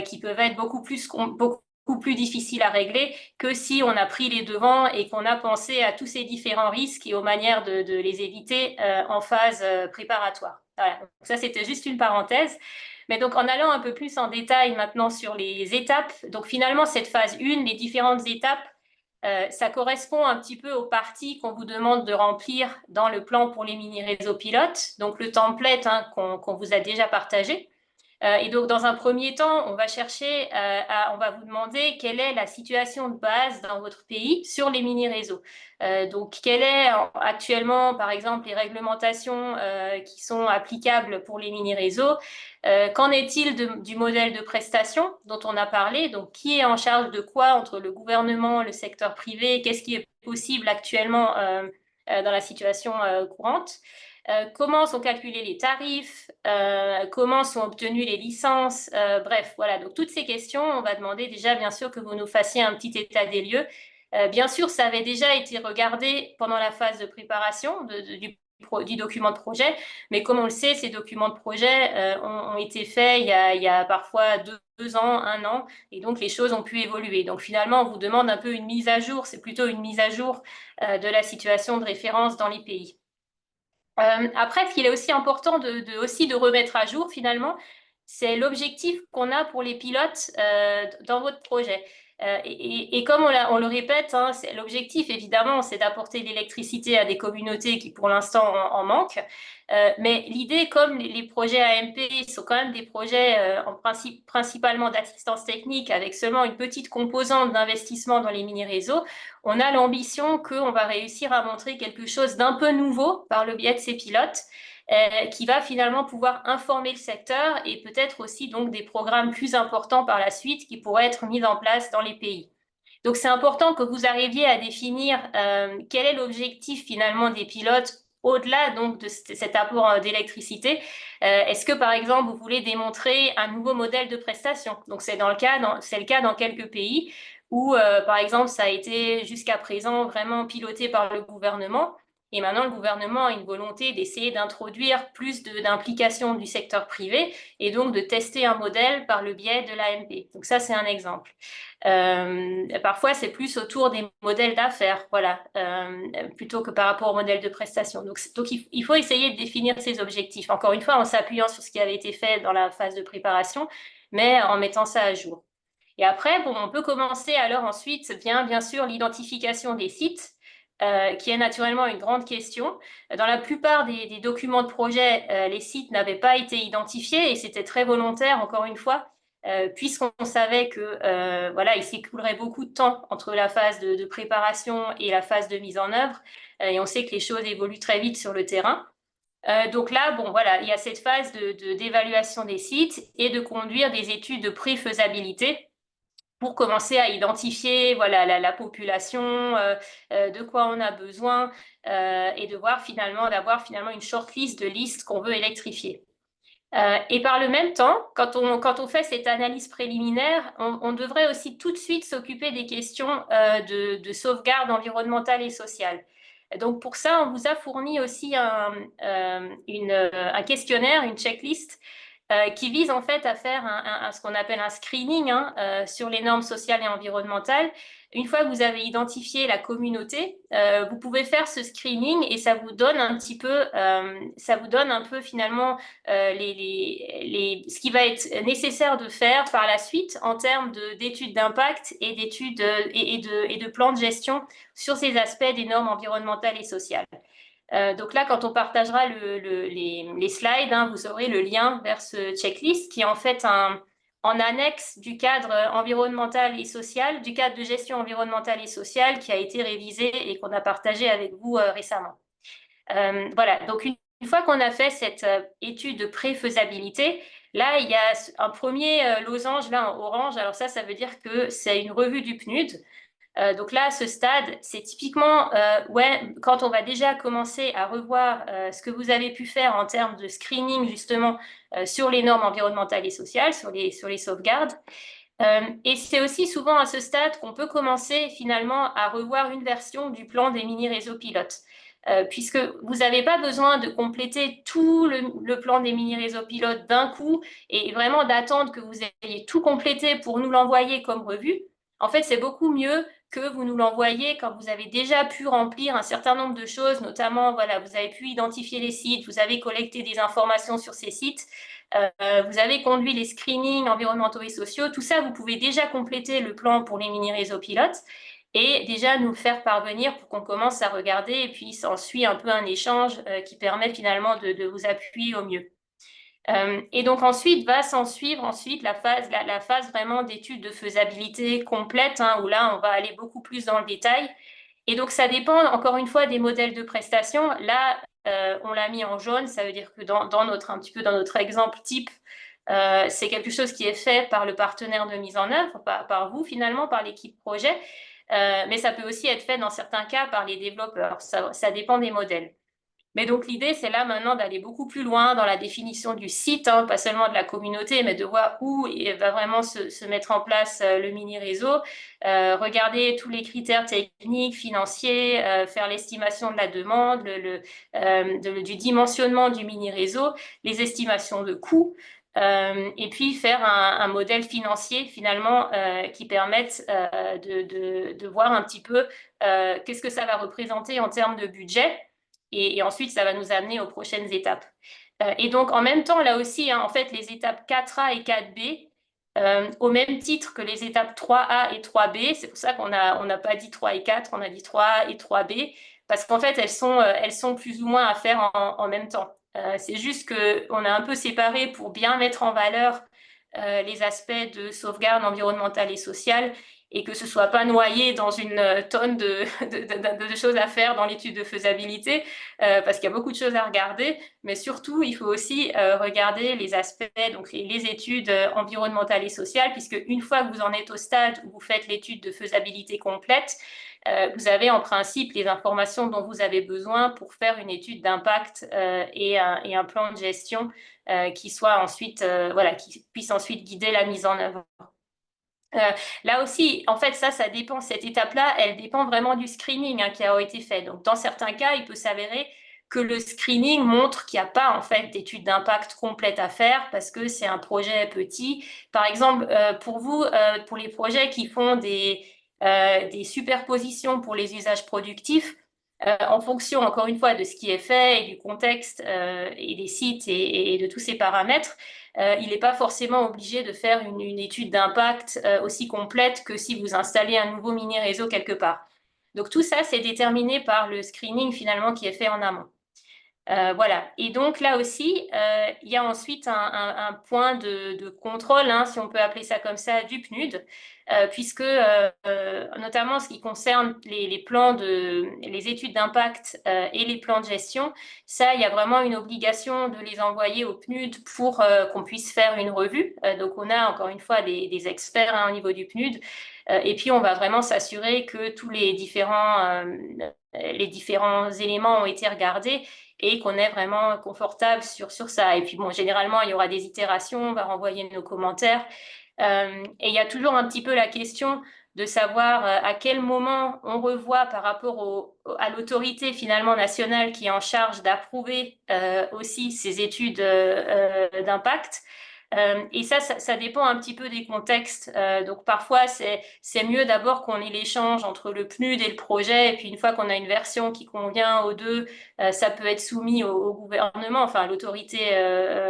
qui peuvent être beaucoup plus difficiles à régler que si on a pris les devants et qu'on a pensé à tous ces différents risques et aux manières de les éviter en phase préparatoire. Voilà. Donc ça, c'était juste une parenthèse. Mais donc, en allant un peu plus en détail maintenant sur les étapes, donc finalement, cette phase 1, les différentes étapes, ça correspond un petit peu aux parties qu'on vous demande de remplir dans le plan pour les mini-réseaux pilotes, donc le template hein, qu'on vous a déjà partagé. Et donc, dans un premier temps, on va chercher, on va vous demander quelle est la situation de base dans votre pays sur les mini-réseaux. Donc, quelle est actuellement, par exemple, les réglementations qui sont applicables pour les mini-réseaux? Qu'en est-il du modèle de prestation dont on a parlé? Donc, qui est en charge de quoi entre le gouvernement, le secteur privé? Qu'est-ce qui est possible actuellement dans la situation courante? Comment sont calculés les tarifs, comment sont obtenues les licences, bref, voilà. Donc, toutes ces questions, on va demander déjà, bien sûr, que vous nous fassiez un petit état des lieux. Bien sûr, ça avait déjà été regardé pendant la phase de préparation du document de projet, mais comme on le sait, ces documents de projet ont été faits il y a parfois deux ans, un an, et donc les choses ont pu évoluer. Donc, finalement, on vous demande un peu une mise à jour, c'est plutôt une mise à jour de la situation de référence dans les pays. Après, ce qu'il est aussi important de remettre à jour, finalement, c'est l'objectif qu'on a pour les pilotes dans votre projet. Et comme on le répète, hein, l'objectif, évidemment, c'est d'apporter l'électricité à des communautés qui, pour l'instant, en manquent. Mais l'idée, comme les projets AMP sont quand même des projets principalement d'assistance technique avec seulement une petite composante d'investissement dans les mini-réseaux, on a l'ambition qu'on va réussir à montrer quelque chose d'un peu nouveau par le biais de ces pilotes qui va finalement pouvoir informer le secteur et peut-être aussi donc des programmes plus importants par la suite qui pourraient être mis en place dans les pays. Donc, c'est important que vous arriviez à définir quel est l'objectif finalement des pilotes au-delà donc de cet apport d'électricité. Est-ce que, par exemple, vous voulez démontrer un nouveau modèle de prestation? Donc, c'est le cas dans quelques pays où, par exemple, ça a été jusqu'à présent vraiment piloté par le gouvernement. Et maintenant, le gouvernement a une volonté d'essayer d'introduire plus d'implication du secteur privé et donc de tester un modèle par le biais de l'AMP. Donc ça, c'est un exemple. Parfois, c'est plus autour des modèles d'affaires, voilà, plutôt que par rapport au modèle de prestation. Donc il faut essayer de définir ces objectifs, encore une fois, en s'appuyant sur ce qui avait été fait dans la phase de préparation, mais en mettant ça à jour. Et après, bon, on peut commencer alors ensuite, bien sûr, l'identification des sites, qui est naturellement une grande question. Dans la plupart des documents de projet, les sites n'avaient pas été identifiés et c'était très volontaire, encore une fois, puisqu'on savait que voilà, il s'écoulerait beaucoup de temps entre la phase de préparation et la phase de mise en œuvre, et on sait que les choses évoluent très vite sur le terrain. Donc là, bon, voilà, il y a cette phase d'évaluation des sites et de conduire des études de pré-faisabilité pour commencer à identifier voilà, la population, de quoi on a besoin, et d'avoir finalement une shortlist de listes qu'on veut électrifier. Et par le même temps, quand on fait cette analyse préliminaire, on devrait aussi tout de suite s'occuper des questions de sauvegarde environnementale et sociale. Donc pour ça, on vous a fourni aussi un questionnaire, une checklist, qui vise en fait à faire ce qu'on appelle un screening sur les normes sociales et environnementales. Une fois que vous avez identifié la communauté, vous pouvez faire ce screening et ça vous donne un petit peu, finalement ce qui va être nécessaire de faire par la suite en termes d'études d'impact et d'études et de plans de gestion sur ces aspects des normes environnementales et sociales. Donc là, quand on partagera les slides, vous aurez le lien vers ce checklist qui est en fait en annexe du cadre environnemental et social, du cadre de gestion environnementale et sociale qui a été révisé et qu'on a partagé avec vous récemment. Voilà, donc une fois qu'on a fait cette étude de pré-faisabilité, là, il y a un premier losange là en orange. Alors ça veut dire que c'est une revue du PNUD. Donc là, à ce stade, c'est typiquement quand on va déjà commencer à revoir ce que vous avez pu faire en termes de screening justement sur les normes environnementales et sociales, sur les sauvegardes. Et c'est aussi souvent à ce stade qu'on peut commencer finalement à revoir une version du plan des mini-réseaux pilotes. Puisque vous n'avez pas besoin de compléter tout le plan des mini-réseaux pilotes d'un coup et vraiment d'attendre que vous ayez tout complété pour nous l'envoyer comme revue. En fait, c'est beaucoup mieux que vous nous l'envoyez quand vous avez déjà pu remplir un certain nombre de choses, notamment, voilà, vous avez pu identifier les sites, vous avez collecté des informations sur ces sites, vous avez conduit les screenings environnementaux et sociaux. Tout ça, vous pouvez déjà compléter le plan pour les mini-réseaux pilotes et déjà nous le faire parvenir pour qu'on commence à regarder et puis s'ensuit un peu un échange qui permet finalement de vous appuyer au mieux. Et donc ensuite va s'en suivre la phase vraiment d'étude de faisabilité complète, où là on va aller beaucoup plus dans le détail. Et donc ça dépend encore une fois des modèles de prestation. Là on l'a mis en jaune, ça veut dire que dans notre exemple type, c'est quelque chose qui est fait par le partenaire de mise en œuvre, par vous finalement, par l'équipe projet, mais ça peut aussi être fait dans certains cas par les développeurs. Ça dépend des modèles. Mais donc l'idée, c'est là maintenant d'aller beaucoup plus loin dans la définition du site, pas seulement de la communauté, mais de voir où va vraiment se mettre en place le mini-réseau, regarder tous les critères techniques, financiers, faire l'estimation de la demande, du dimensionnement du mini-réseau, les estimations de coûts, et puis faire un modèle financier finalement qui permette de voir un petit peu qu'est-ce que ça va représenter en termes de budget. Et ensuite, ça va nous amener aux prochaines étapes. Et donc, en même temps, là aussi, en fait, les étapes 4A et 4B, au même titre que les étapes 3A et 3B, c'est pour ça qu'on n'a pas dit 3 et 4, on a dit 3A et 3B, parce qu'en fait, elles sont plus ou moins à faire en même temps. C'est juste qu'on a un peu séparé pour bien mettre en valeur les aspects de sauvegarde environnementale et sociale, et que ce ne soit pas noyé dans une tonne de choses à faire dans l'étude de faisabilité, parce qu'il y a beaucoup de choses à regarder, mais surtout, il faut aussi regarder les aspects, donc les études environnementales et sociales, puisque une fois que vous en êtes au stade où vous faites l'étude de faisabilité complète, vous avez en principe les informations dont vous avez besoin pour faire une étude d'impact et un plan de gestion qui soit ensuite, qui puisse ensuite guider la mise en œuvre. Là aussi, en fait, ça dépend, cette étape-là, elle dépend vraiment du screening qui a été fait. Donc, dans certains cas, il peut s'avérer que le screening montre qu'il n'y a pas, en fait, d'étude d'impact complète à faire parce que c'est un projet petit. Par exemple, pour vous, pour les projets qui font des superpositions pour les usages productifs, en fonction, encore une fois, de ce qui est fait et du contexte et des sites et de tous ces paramètres, il n'est pas forcément obligé de faire une étude d'impact aussi complète que si vous installez un nouveau mini-réseau quelque part. Donc tout ça, c'est déterminé par le screening finalement qui est fait en amont. Voilà. Et donc là aussi, il y a ensuite un point de contrôle, hein, si on peut appeler ça comme ça, du PNUD, puisque notamment ce qui concerne les plans les études d'impact et les plans de gestion, ça, il y a vraiment une obligation de les envoyer au PNUD pour qu'on puisse faire une revue. Donc on a encore une fois des experts, hein, au niveau du PNUD. Et puis on va vraiment s'assurer que tous les différents éléments ont été regardés et qu'on est vraiment confortable sur ça. Et puis bon, généralement, il y aura des itérations, on va renvoyer nos commentaires. Et il y a toujours un petit peu la question de savoir à quel moment on revoit par rapport à l'autorité finalement nationale qui est en charge d'approuver aussi ces études d'impact. Et ça dépend un petit peu des contextes. Donc parfois, c'est mieux d'abord qu'on ait l'échange entre le PNUD et le projet. Et puis une fois qu'on a une version qui convient aux deux, ça peut être soumis au gouvernement, enfin à l'autorité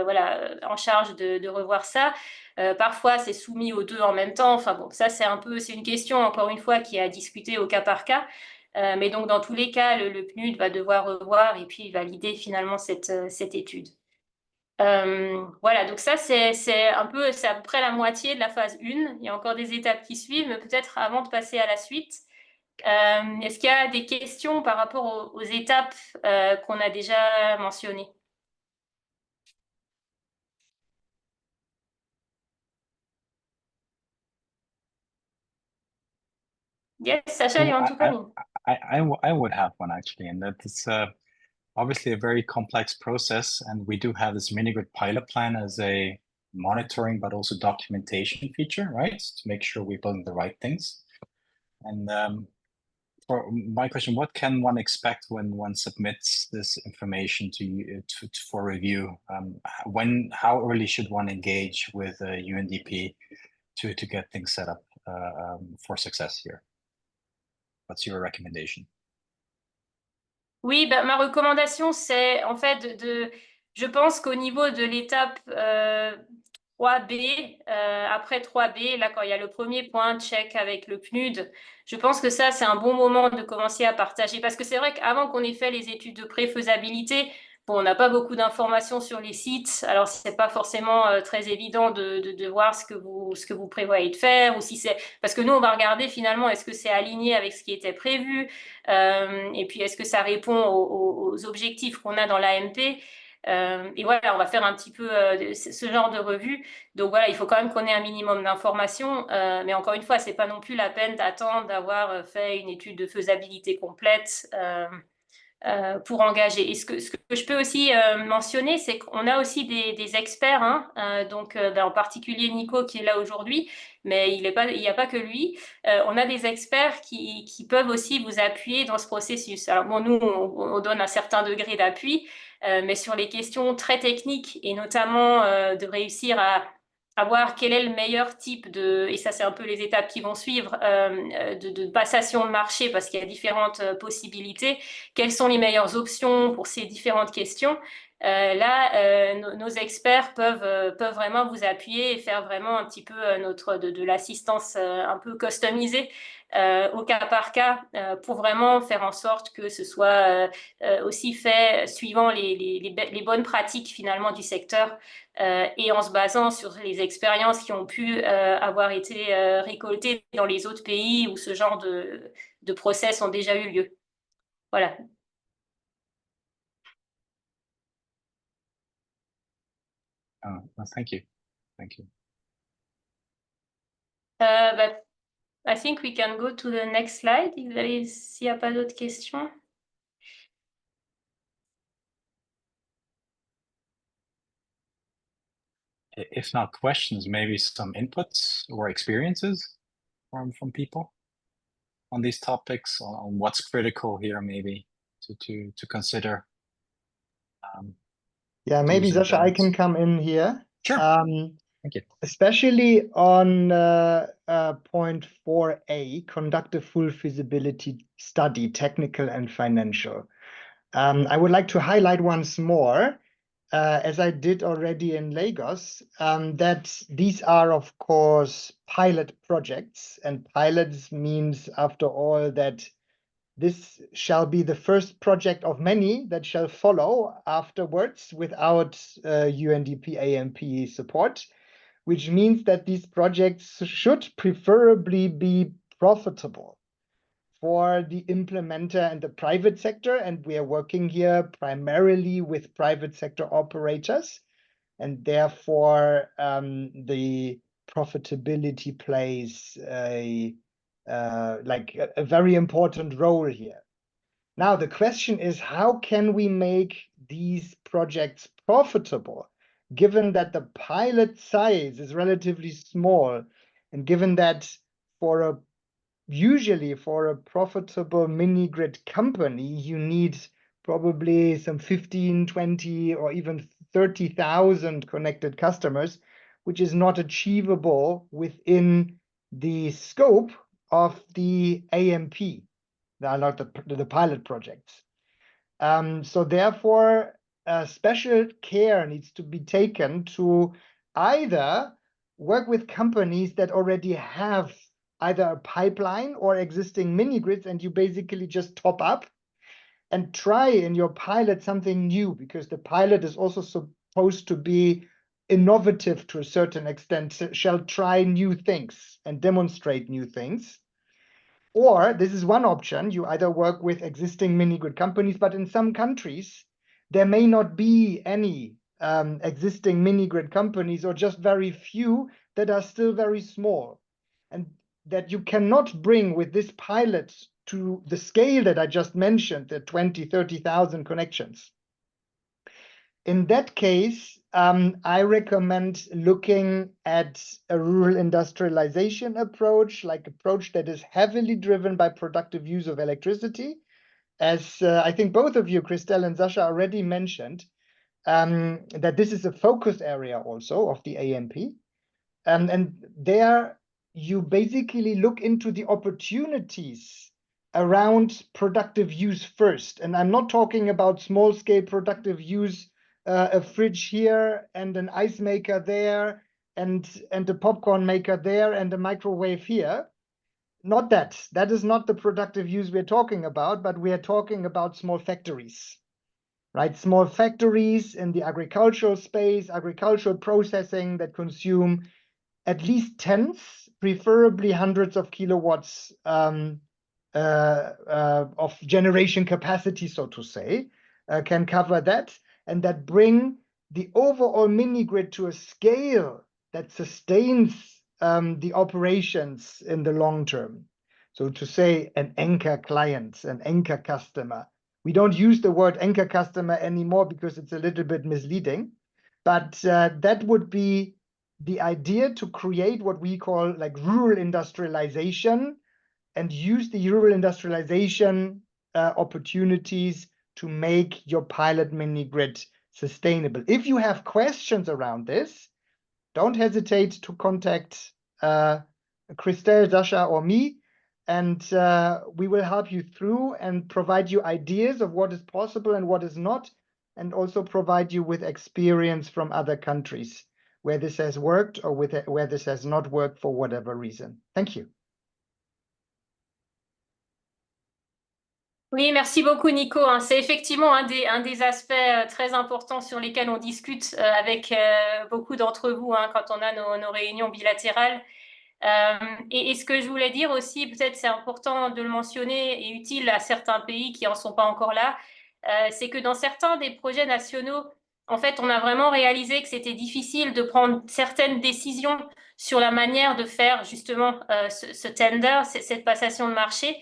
voilà, en charge de revoir ça. Parfois, c'est soumis aux deux en même temps. Enfin bon, ça c'est une question encore une fois qui est à discuter au cas par cas. Mais donc dans tous les cas, le PNUD va devoir revoir et puis valider finalement cette étude. Voilà, donc ça c'est à peu près la moitié de la phase 1. Il y a encore des étapes qui suivent, mais peut-être avant de passer à la suite, est-ce qu'il y a des questions par rapport aux étapes qu'on a déjà mentionnées? Yes, Sacha, you want to come in? I would have one actually, and that is obviously a very complex process, and we do have this Minigrid pilot plan as a monitoring but also documentation feature, right? To make sure we're building the right things. And for my question, what can one expect when one submits this information to you for review? How early should one engage with UNDP to get things set up for success here? What's your recommendation? Oui, bah, ma recommandation, c'est en fait je pense qu'au niveau de l'étape 3B, après 3B, là, quand il y a le premier point, check avec le PNUD, je pense que ça, c'est un bon moment de commencer à partager. Parce que c'est vrai qu'avant qu'on ait fait les études de pré-faisabilité, bon, on n'a pas beaucoup d'informations sur les sites. Alors, c'est pas forcément très évident de voir ce que vous prévoyez de faire. Ou si c'est... Parce que nous, on va regarder finalement, est-ce que c'est aligné avec ce qui était prévu? Et puis, est-ce que ça répond aux objectifs qu'on a dans l'AMP? Et voilà, on va faire un petit peu ce genre de revue. Donc voilà, il faut quand même qu'on ait un minimum d'informations. Mais encore une fois, c'est pas non plus la peine d'attendre d'avoir fait une étude de faisabilité complète pour engager. Et ce que je peux aussi mentionner, c'est qu'on a aussi des experts, hein, donc en particulier Nico qui est là aujourd'hui, mais il n'y a pas que lui. On a des experts qui peuvent aussi vous appuyer dans ce processus. Alors bon, nous, on donne un certain degré d'appui, mais sur les questions très techniques et notamment de réussir à voir quel est le meilleur type et ça c'est un peu les étapes qui vont suivre, de passation de marché parce qu'il y a différentes possibilités. Quelles sont les meilleures options pour ces différentes questions? Là, nos experts peuvent vraiment vous appuyer et faire vraiment un petit peu de l'assistance un peu customisée au cas par cas pour vraiment faire en sorte que ce soit aussi fait suivant les bonnes pratiques finalement du secteur et en se basant sur les expériences qui ont pu avoir été récoltées dans les autres pays où ce genre de process ont déjà eu lieu. Voilà. Thank you. Thank you. But I think we can go to the next slide s'il n'y a pas d'autres questions. If not questions, maybe some inputs or experiences from people on these topics, on what's critical here, maybe to consider. Yeah, maybe Sasha, I can come in here. Sure. Thank you. Especially on point 4A, conduct a full feasibility study, technical and financial. I would like to highlight once more, as I did already in Lagos, that these are, of course, pilot projects. And pilots means, after all, that This shall be the first project of many that shall follow afterwards without UNDP AMP support, which means that these projects should preferably be profitable for the implementer and the private sector. And we are working here primarily with private sector operators. And therefore, the profitability plays a very important role here. Now, the question is, how can we make these projects profitable, given that the pilot size is relatively small, and given that usually for a profitable mini-grid company, you need probably some 15, 20, or even 30,000 connected customers, which is not achievable within the scope of the AMP, not the pilot projects. So therefore, special care needs to be taken to either work with companies that already have either a pipeline or existing mini grids, and you basically just top up and try in your pilot something new, because the pilot is also supposed to be innovative to a certain extent, shall try new things and demonstrate new things. Or this is one option, you either work with existing mini grid companies, but in some countries, there may not be any existing mini grid companies, or just very few that are still very small, and that you cannot bring with this pilot to the scale that I just mentioned, the 20, 30,000 connections. In that case, I recommend looking at a rural industrialization approach, like approach that is heavily driven by productive use of electricity. As I think both of you, Christelle and Sasha, already mentioned, that this is a focus area also of the AMP. And there you basically look into the opportunities around productive use first. And I'm not talking about small-scale productive use, a fridge here and an ice maker there and a popcorn maker there and a microwave here. Not that. That is not the productive use we're talking about, but we are talking about small factories, right? Small factories in the agricultural space, agricultural processing that consume at least tens, preferably hundreds of kilowatts of generation capacity, so to say, can cover that, and that bring the overall mini grid to a scale that sustains the operations in the long term. So to say an anchor client, an anchor customer. We don't use the word anchor customer anymore because it's a little bit misleading, but that would be the idea, to create what we call like rural industrialization, and use the rural industrialization opportunities to make your pilot mini grid sustainable. If you have questions around this, don't hesitate to contact Christelle, Sasha, or me, and we will help you through and provide you ideas of what is possible and what is not, and also provide you with experience from other countries where this has worked or where this has not worked for whatever reason. Thank you. Oui, merci beaucoup Nico. C'est effectivement un des aspects très importants sur lesquels on discute avec beaucoup d'entre vous quand on a nos réunions bilatérales. Et ce que je voulais dire aussi, peut-être c'est important de le mentionner et utile à certains pays qui n'en sont pas encore là, c'est que dans certains des projets nationaux, en fait, on a vraiment réalisé que c'était difficile de prendre certaines décisions sur la manière de faire justement ce tender, cette passation de marché,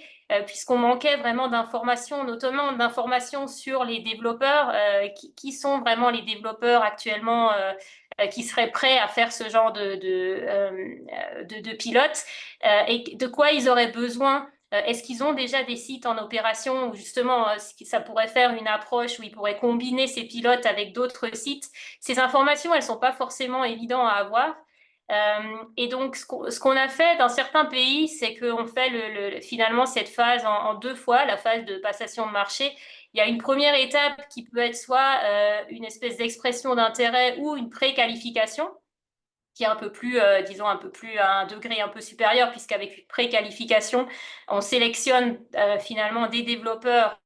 puisqu'on manquait vraiment d'informations, notamment d'informations sur les développeurs, qui sont vraiment les développeurs actuellement qui seraient prêts à faire ce genre de pilote, et de quoi ils auraient besoin. Est-ce qu'ils ont déjà des sites en opération où justement ça pourrait faire une approche où ils pourraient combiner ces pilotes avec d'autres sites? Ces informations, elles ne sont pas forcément évidentes à avoir. Et donc, ce qu'on a fait dans certains pays, c'est qu'on fait finalement cette phase en deux fois, la phase de passation de marché. Il y a une première étape qui peut être soit une espèce d'expression d'intérêt ou une préqualification, qui est un peu plus, disons, un peu plus à un degré un peu supérieur, puisqu'avec une préqualification, on sélectionne finalement des développeurs,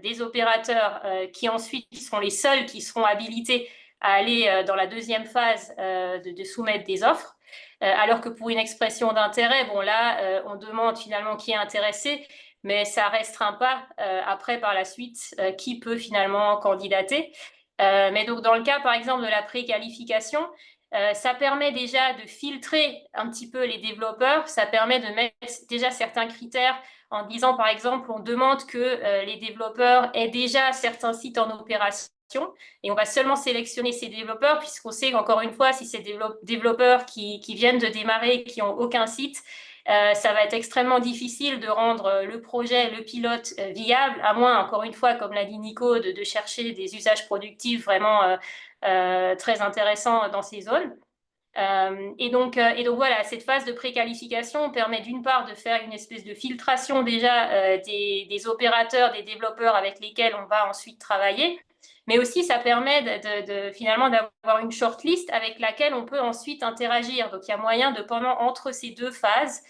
des opérateurs qui ensuite seront les seuls qui seront habilités à aller dans la deuxième phase de soumettre des offres. Alors que pour une expression d'intérêt, bon là, on demande finalement qui est intéressé, mais ça restreint pas après par la suite qui peut finalement candidater. Mais donc dans le cas par exemple de la préqualification, ça permet déjà de filtrer un petit peu les développeurs, ça permet de mettre déjà certains critères en disant par exemple on demande que les développeurs aient déjà certains sites en opération et on va seulement sélectionner ces développeurs puisqu'on sait qu'encore une fois si c'est des développeurs qui viennent de démarrer, qui n'ont aucun site, ça va être extrêmement difficile de rendre le projet, le pilote viable, à moins, encore une fois, comme l'a dit Nico, de chercher des usages productifs vraiment très intéressants dans ces zones. Et donc voilà, cette phase de préqualification permet d'une part de faire une espèce de filtration déjà des opérateurs, des développeurs avec lesquels on va ensuite travailler, mais aussi ça permet finalement d'avoir une shortlist avec laquelle on peut ensuite interagir. Donc il y a moyen de entre ces deux phases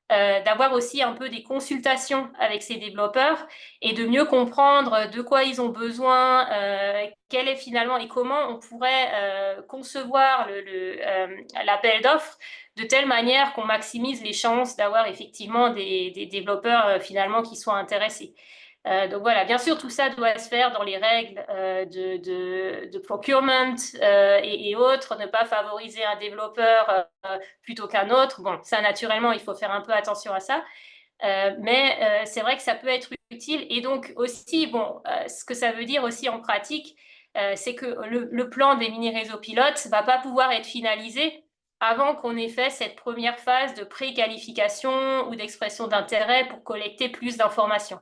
d'avoir aussi un peu des consultations avec ces développeurs et de mieux comprendre de quoi ils ont besoin, quel est finalement et comment on pourrait concevoir l'appel d'offres de telle manière qu'on maximise les chances d'avoir effectivement des développeurs finalement qui soient intéressés. Donc voilà, bien sûr, tout ça doit se faire dans les règles de procurement et autres, ne pas favoriser un développeur plutôt qu'un autre. Bon, ça, naturellement, il faut faire un peu attention à ça. Mais c'est vrai que ça peut être utile. Et donc aussi, bon, ce que ça veut dire aussi en pratique, c'est que le plan des mini-réseaux pilotes ne va pas pouvoir être finalisé avant qu'on ait fait cette première phase de préqualification ou d'expression d'intérêt pour collecter plus d'informations.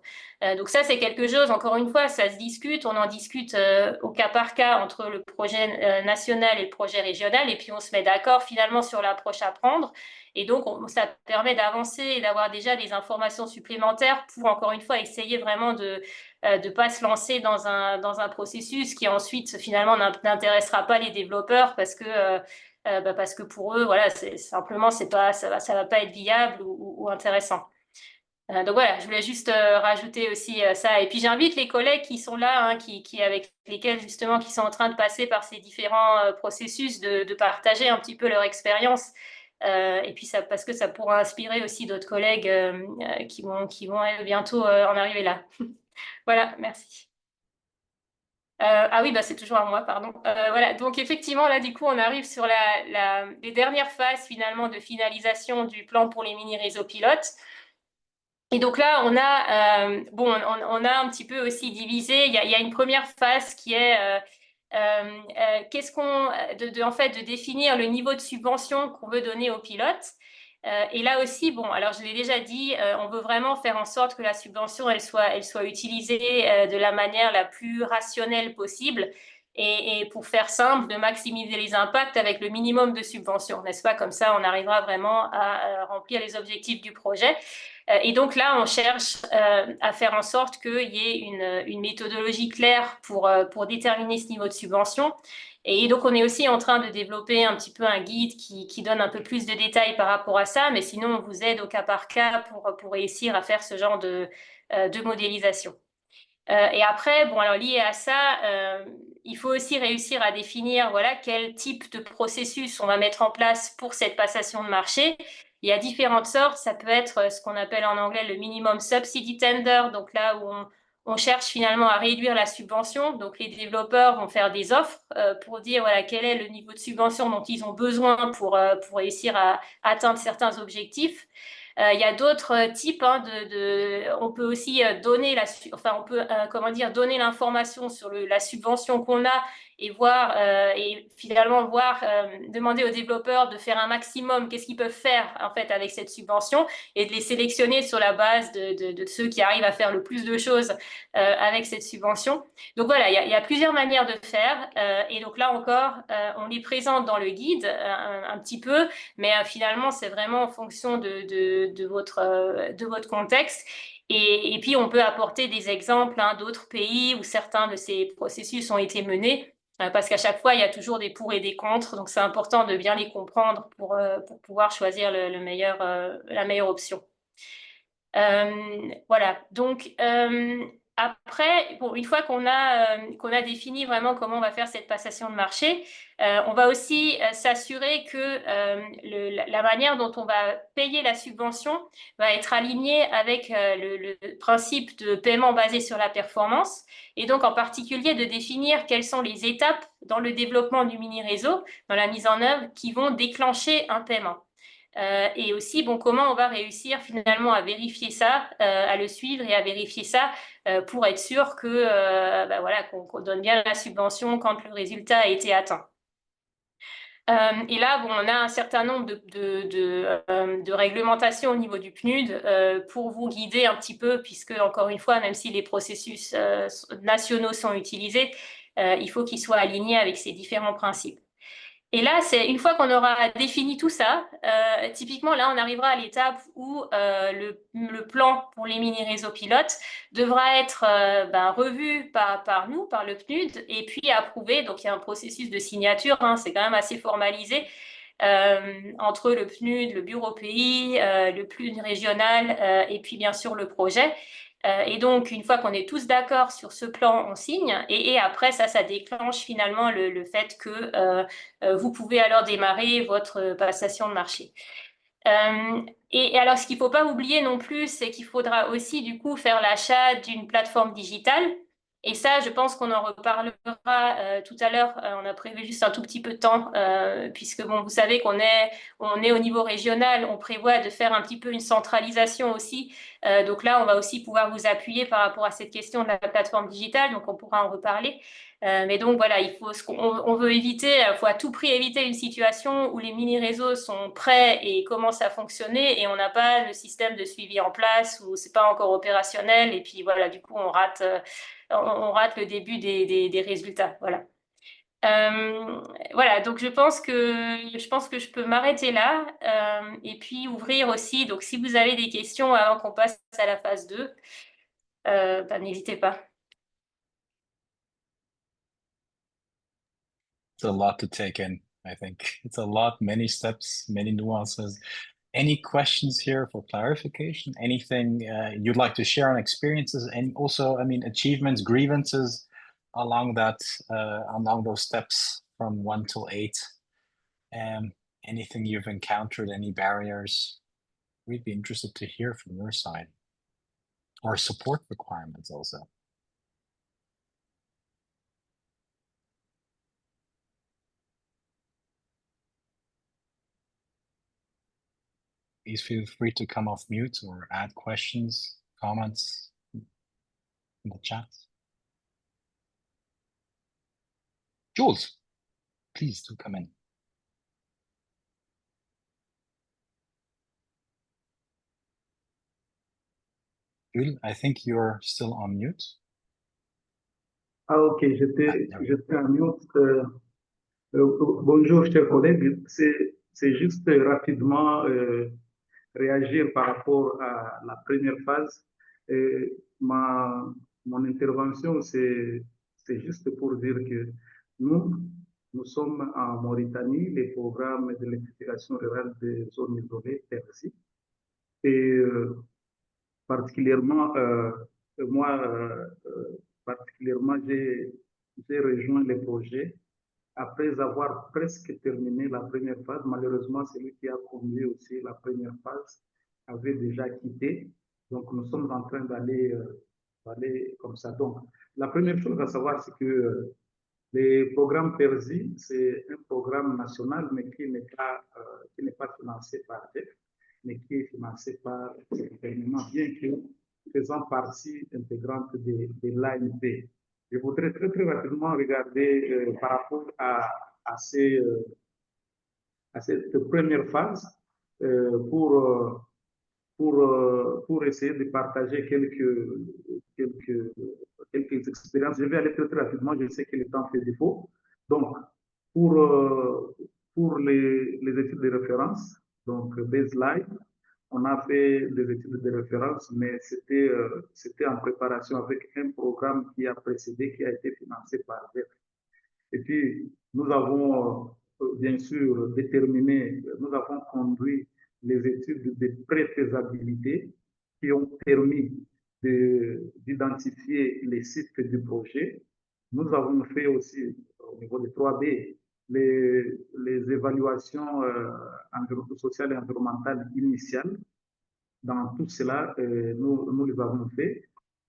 Donc ça, c'est quelque chose, encore une fois, ça se discute, on en discute au cas par cas entre le projet national et le projet régional, et puis on se met d'accord finalement sur l'approche à prendre. Et donc, ça permet d'avancer et d'avoir déjà des informations supplémentaires pour, encore une fois, essayer vraiment de ne pas se lancer dans un processus qui ensuite, finalement, n'intéressera pas les développeurs parce que pour eux, voilà, simplement, ça va pas être viable ou intéressant. Donc voilà, je voulais juste rajouter aussi ça. Et puis j'invite les collègues qui sont là, hein, avec lesquels justement qui sont en train de passer par ces différents processus, de partager un petit peu leur expérience. Et puis ça, parce que ça pourra inspirer aussi d'autres collègues qui vont bientôt en arriver là. Voilà, merci. Ah oui, bah c'est toujours à moi, pardon. Voilà, donc effectivement, là, du coup, on arrive sur les dernières phases finalement de finalisation du plan pour les mini-réseaux pilotes. Et donc là, on a un petit peu aussi divisé. Il y a une première phase qui est de définir le niveau de subvention qu'on veut donner aux pilotes. Et là aussi, bon, alors je l'ai déjà dit, on veut vraiment faire en sorte que la subvention elle soit utilisée de la manière la plus rationnelle possible. Et pour faire simple, de maximiser les impacts avec le minimum de subventions, n'est-ce pas? Comme ça, on arrivera vraiment à remplir les objectifs du projet. Et donc là, on cherche à faire en sorte qu'il y ait une méthodologie claire pour déterminer ce niveau de subvention. Et donc, on est aussi en train de développer un petit peu un guide qui donne un peu plus de détails par rapport à ça, mais sinon, on vous aide au cas par cas pour réussir à faire ce genre de modélisation. Et après, bon, alors lié à ça, il faut aussi réussir à définir, voilà, quel type de processus on va mettre en place pour cette passation de marché. Il y a différentes sortes. Ça peut être ce qu'on appelle en anglais le minimum subsidy tender, donc là où on cherche finalement à réduire la subvention. Donc les développeurs vont faire des offres pour dire voilà quel est le niveau de subvention dont ils ont besoin pour réussir à atteindre certains objectifs. Il y a d'autres types. On peut aussi donner donner l'information sur la subvention qu'on a et demander aux développeurs de faire un maximum, qu'est-ce qu'ils peuvent faire en fait avec cette subvention et de les sélectionner sur la base de ceux qui arrivent à faire le plus de choses avec cette subvention. Donc voilà, il y a plusieurs manières de faire et donc là encore, on les présente dans le guide un petit peu, mais finalement, c'est vraiment en fonction de votre contexte. Et puis, on peut apporter des exemples d'autres pays où certains de ces processus ont été menés. parce qu'à chaque fois, il y a toujours des pour et des contre, donc c'est important de bien les comprendre pour pouvoir choisir la meilleure option. Voilà, donc après, bon, une fois qu'on a défini vraiment comment on va faire cette passation de marché, on va aussi s'assurer que la manière dont on va payer la subvention va être alignée avec le principe de paiement basé sur la performance, et donc en particulier de définir quelles sont les étapes dans le développement du mini-réseau, dans la mise en œuvre, qui vont déclencher un paiement. Et aussi, bon, comment on va réussir finalement à vérifier ça, à le suivre et à vérifier ça pour être sûr que voilà, qu'on donne bien la subvention quand le résultat a été atteint. Et là, bon, on a un certain nombre de réglementations au niveau du PNUD pour vous guider un petit peu, puisque, encore une fois, même si les processus nationaux sont utilisés, il faut qu'ils soient alignés avec ces différents principes. Et là, c'est une fois qu'on aura défini tout ça, typiquement là, on arrivera à l'étape où le plan pour les mini-réseaux pilotes devra être revu par nous, par le PNUD, et puis approuvé. Donc, il y a un processus de signature, hein, c'est quand même assez formalisé entre le PNUD, le bureau pays, le PNUD régional et puis bien sûr le projet. Et donc, une fois qu'on est tous d'accord sur ce plan, on signe. Et après, ça déclenche finalement le fait que vous pouvez alors démarrer votre passation de marché. Et alors, ce qu'il ne faut pas oublier non plus, c'est qu'il faudra aussi du coup faire l'achat d'une plateforme digitale. Et ça, je pense qu'on en reparlera tout à l'heure. On a prévu juste un tout petit peu de temps, puisque bon, vous savez qu'on est au niveau régional. On prévoit de faire un petit peu une centralisation aussi. Donc là, on va aussi pouvoir vous appuyer par rapport à cette question de la plateforme digitale. Donc, on pourra en reparler. Mais donc voilà, il faut on veut éviter, il faut à tout prix éviter une situation où les mini-réseaux sont prêts et commencent à fonctionner et on n'a pas le système de suivi en place ou c'est pas encore opérationnel et puis voilà, du coup on rate le début des résultats. Voilà. Voilà, donc je pense que je peux m'arrêter là et puis ouvrir aussi. Donc si vous avez des questions avant qu'on passe à la phase 2, n'hésitez pas. It's a lot to take in, I think. It's a lot, many steps, many nuances. Any questions here for clarification? Anything you'd like to share on experiences? And also, I mean, achievements, grievances along those steps from 1 till 8? Anything you've encountered, any barriers? We'd be interested to hear from your side. Or support requirements also. Please feel free to come off mute or add questions, comments in the chat. Jules, please do come in. Jules, I think you're still on mute. Ah, ok, j'étais en mute. Bonjour, chers collègues. C'est juste rapidement réagir par rapport à la première phase. Mon intervention, c'est juste pour dire que nous sommes en Mauritanie, les programmes de l'électrification rurale des zones isolées, PERSI. Et particulièrement, particulièrement, j'ai rejoint les projets après avoir presque terminé la première phase. Malheureusement, celui qui a conduit aussi la première phase avait déjà quitté. Donc, nous sommes en train d'aller comme ça. Donc, la première chose à savoir, c'est que le programme PERSI, c'est un programme national, mais qui n'est pas financé par DEF, mais qui est financé par le gouvernement, bien que faisant partie intégrante de l'ANP. Je voudrais très, très rapidement regarder par rapport à cette première phase pour essayer de partager quelques expériences. Je vais aller très, très rapidement, je sais que le temps fait défaut. Donc, pour les études de référence, donc baseline, on a fait des études de référence, mais c'était en préparation avec un programme qui a précédé, qui a été financé par DEF. Et puis, nous avons bien sûr déterminé, nous avons conduit les études de pré-faisabilité qui ont permis d'identifier les sites du projet. Nous avons fait aussi, au niveau des 3B, les évaluations sociales et environnementales initiales. Dans tout cela, nous les avons fait.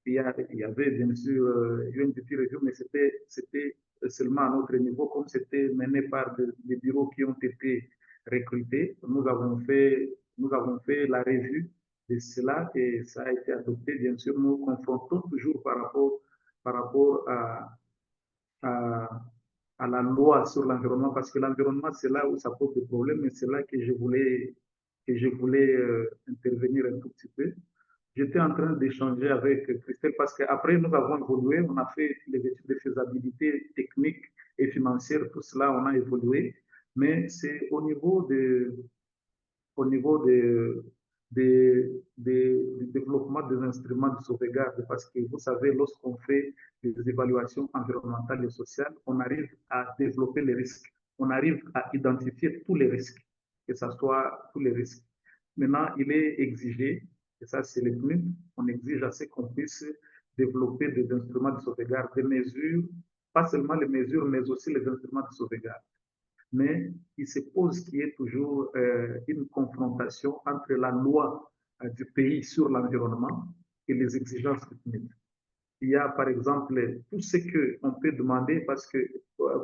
Il y avait bien sûr une petite review, mais c'était seulement à notre niveau, comme c'était mené par des bureaux qui ont été recrutés. Nous avons fait la revue de cela et ça a été adopté. Bien sûr, nous confrontons toujours par rapport à la loi sur l'environnement, parce que l'environnement, c'est là où ça pose des problèmes, et c'est là que je voulais intervenir un tout petit peu. J'étais en train d'échanger avec Christelle parce qu'après, nous avons évolué, on a fait les études de faisabilité technique et financière, tout cela, on a évolué, mais c'est au niveau du développement des instruments de sauvegarde, parce que vous savez, lorsqu'on fait des évaluations environnementales et sociales, on arrive à développer les risques, on arrive à identifier tous les risques, que ce soit tous les risques. Maintenant, il est exigé, et ça c'est le PNUD, on exige à ce qu'on puisse développer des instruments de sauvegarde, des mesures, pas seulement les mesures, mais aussi les instruments de sauvegarde. Mais il se pose qu'il y ait toujours une confrontation entre la loi du pays sur l'environnement et les exigences du PNUD. Il y a par exemple tout ce qu'on peut demander parce que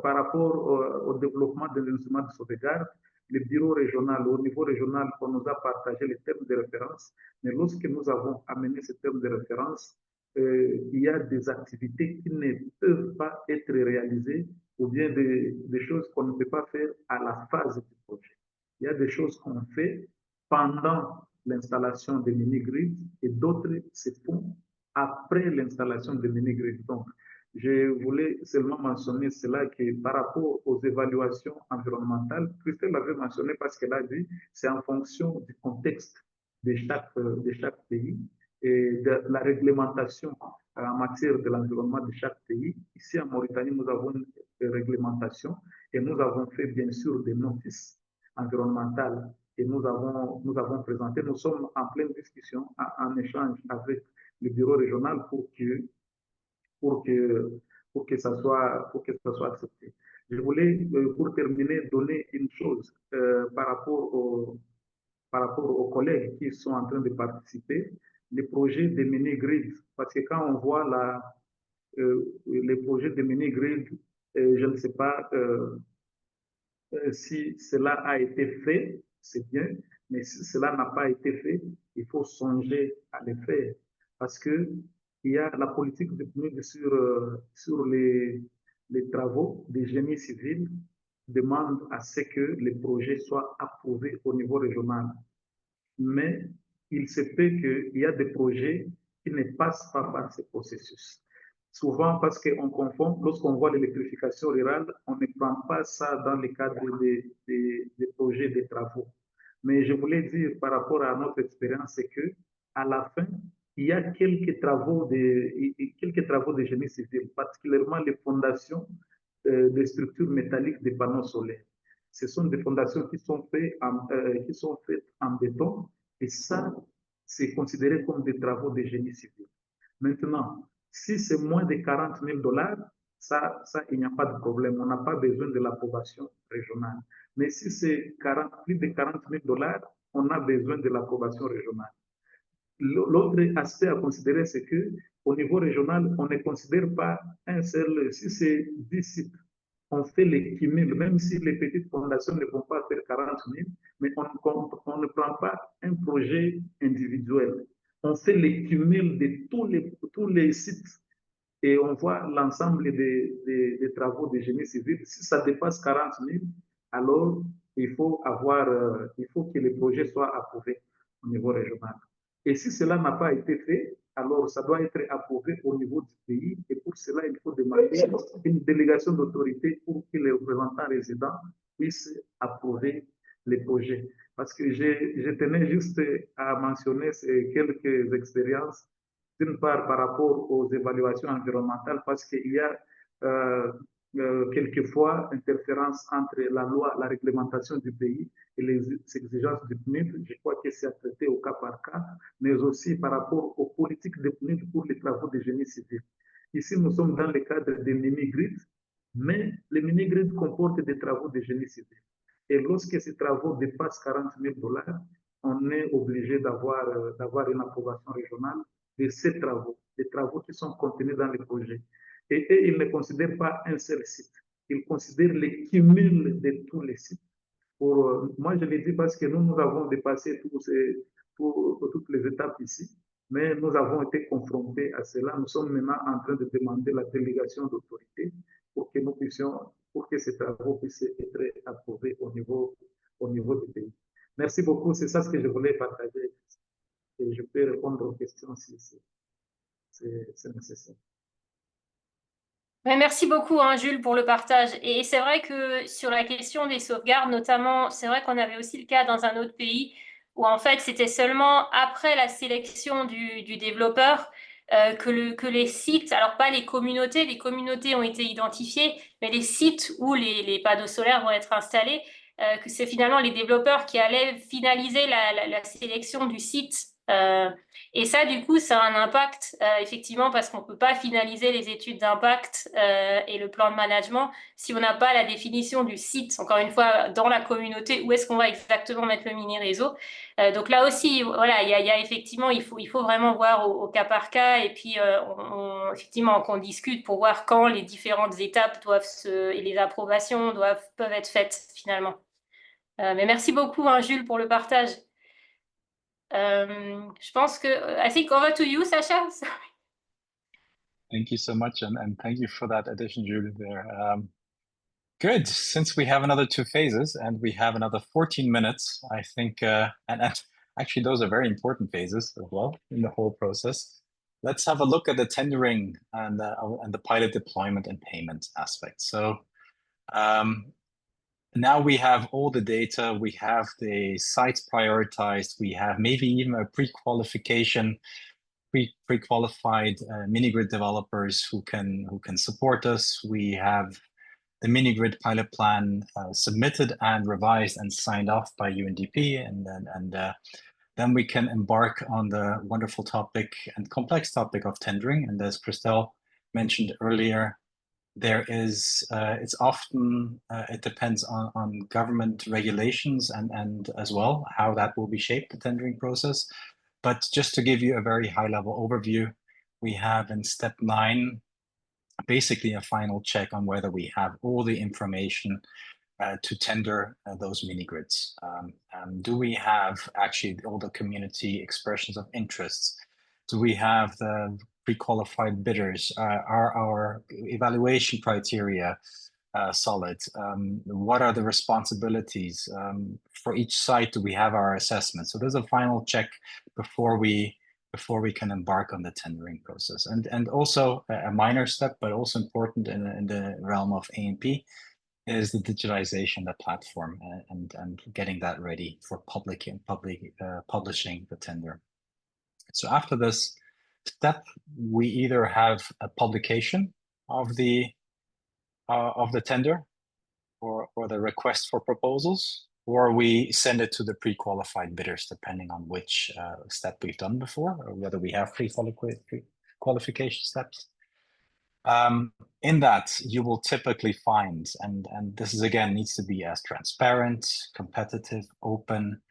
par rapport au développement des instruments de sauvegarde, le bureau régional, au niveau régional, on nous a partagé les termes de référence, mais lorsque nous avons amené ces termes de référence, il y a des activités qui ne peuvent pas être réalisées ou bien des choses qu'on ne peut pas faire à la phase du projet. Il y a des choses qu'on fait pendant l'installation des mini-grids et d'autres se font après l'installation de Minigrid. Donc, je voulais seulement mentionner cela que par rapport aux évaluations environnementales, Christelle l'avait mentionné parce qu'elle a dit c'est en fonction du contexte de chaque pays et de la réglementation en matière de l'environnement de chaque pays. Ici en Mauritanie, nous avons une réglementation et nous avons fait bien sûr des notices environnementales et nous avons présenté, nous sommes en pleine discussion, en échange avec le bureau régional pour que ça soit accepté. Je voulais, pour terminer, donner une chose par rapport aux collègues qui sont en train de participer, les projets de mini-grid, parce que quand on voit les projets de mini-grid, je ne sais pas si cela a été fait, c'est bien, mais si cela n'a pas été fait, il faut songer à le faire. Parce que il y a la politique de PNUD sur les travaux des génies civils demande à ce que les projets soient approuvés au niveau régional. Mais il se peut qu'il y a des projets qui ne passent pas par ce processus. Souvent parce qu'on confond, lorsqu'on voit l'électrification rurale, on ne prend pas ça dans le cadre des projets, des travaux. Mais je voulais dire par rapport à notre expérience, c'est que à la fin, il y a quelques travaux de génie civil, particulièrement les fondations des structures métalliques des panneaux solaires. Ce sont des fondations qui sont faites en béton et ça, c'est considéré comme des travaux de génie civil. Maintenant, si c'est moins de 40 000 $, ça, il n'y a pas de problème. On n'a pas besoin de l'approbation régionale. Mais si c'est plus de 40 000 $, on a besoin de l'approbation régionale. L'autre aspect à considérer, c'est qu'au niveau régional, on ne considère pas un seul, si c'est 10 sites, on fait les cumuls, même si les petites fondations ne vont pas faire 40 000, mais on ne prend pas un projet individuel. On fait les cumuls de tous les sites et on voit l'ensemble des travaux de génie civil. Si ça dépasse 40 000, alors il faut que les projets soient approuvés au niveau régional. Et si cela n'a pas été fait, alors ça doit être approuvé au niveau du pays. Et pour cela, il faut demander une délégation d'autorité pour que les représentants résidents puissent approuver les projets. Parce que je tenais juste à mentionner ces quelques expériences, d'une part par rapport aux évaluations environnementales, parce qu'il y a quelquefois interférence entre la loi, la réglementation du pays et les exigences du PNUD. Je crois que c'est à traiter au cas par cas, mais aussi par rapport aux politiques de PNUD pour les travaux de génie civil. Ici, nous sommes dans le cadre des mini-grids, mais les mini-grids comportent des travaux de génie civil. Et lorsque ces travaux dépassent 40 000 $, on est obligé d'avoir une approbation régionale de ces travaux, des travaux qui sont contenus dans le projet. Et eux, ils ne considèrent pas un seul site, ils considèrent le cumul de tous les sites. Moi, je le dis parce que nous avons dépassé toutes les étapes ici, mais nous avons été confrontés à cela. Nous sommes maintenant en train de demander la délégation d'autorité pour que nous puissions, pour que ces travaux puissent être approuvés au niveau du pays. Merci beaucoup, c'est ça ce que je voulais partager. Et je peux répondre aux questions si c'est nécessaire. Merci beaucoup, hein, Jules, pour le partage. Et c'est vrai que sur la question des sauvegardes, notamment, c'est vrai qu'on avait aussi le cas dans un autre pays où en fait c'était seulement après la sélection du développeur que les sites, alors pas les communautés ont été identifiées, mais les sites où les panneaux solaires vont être installés, que c'est finalement les développeurs qui allaient finaliser la sélection du site. Et ça, du coup, ça a un impact, effectivement, parce qu'on ne peut pas finaliser les études d'impact et le plan de management si on n'a pas la définition du site, encore une fois, dans la communauté, où est-ce qu'on va exactement mettre le mini-réseau. Donc là aussi, voilà, il y a effectivement, il faut vraiment voir au cas par cas et puis effectivement qu'on discute pour voir quand les différentes étapes et les approbations peuvent être faites finalement. Mais merci beaucoup, hein, Jules, pour le partage. Je pense que I think over to you, Sacha. Thank you so much, and thank you for that addition, Julie. There, good. Since we have another 2 phases and we have another 14 minutes, I think, and actually those are very important phases as well in the whole process. Let's have a look at the tendering and the pilot deployment and payment aspect. So. Now we have all the data, we have the sites prioritized, we have maybe even a pre-qualified mini-grid developers who can support us. We have the mini-grid pilot plan submitted and revised and signed off by UNDP, and then we can embark on the wonderful topic and complex topic of tendering. And as Christelle mentioned earlier, there is it's often it depends on government regulations and as well how that will be shaped, the tendering process. But just to give you a very high level overview, we have in step 9 basically a final check on whether we have all the information to tender those mini grids. Do we have actually all the community expressions of interests? Do we have the pre-qualified bidders? Are our evaluation criteria solid? What are the responsibilities? For each site, do we have our assessment? So there's a final check before we can embark on the tendering process. And also a minor step, but also important in the realm of A&P, is the digitalization of the platform and getting that ready for publishing the tender. So after this step, we either have a publication of the tender or the request for proposals, or we send it to the pre-qualified bidders, depending on which step we've done before, or whether we have pre-qualification steps. In that, you will typically find, and this is again needs to be as transparent, competitive, open,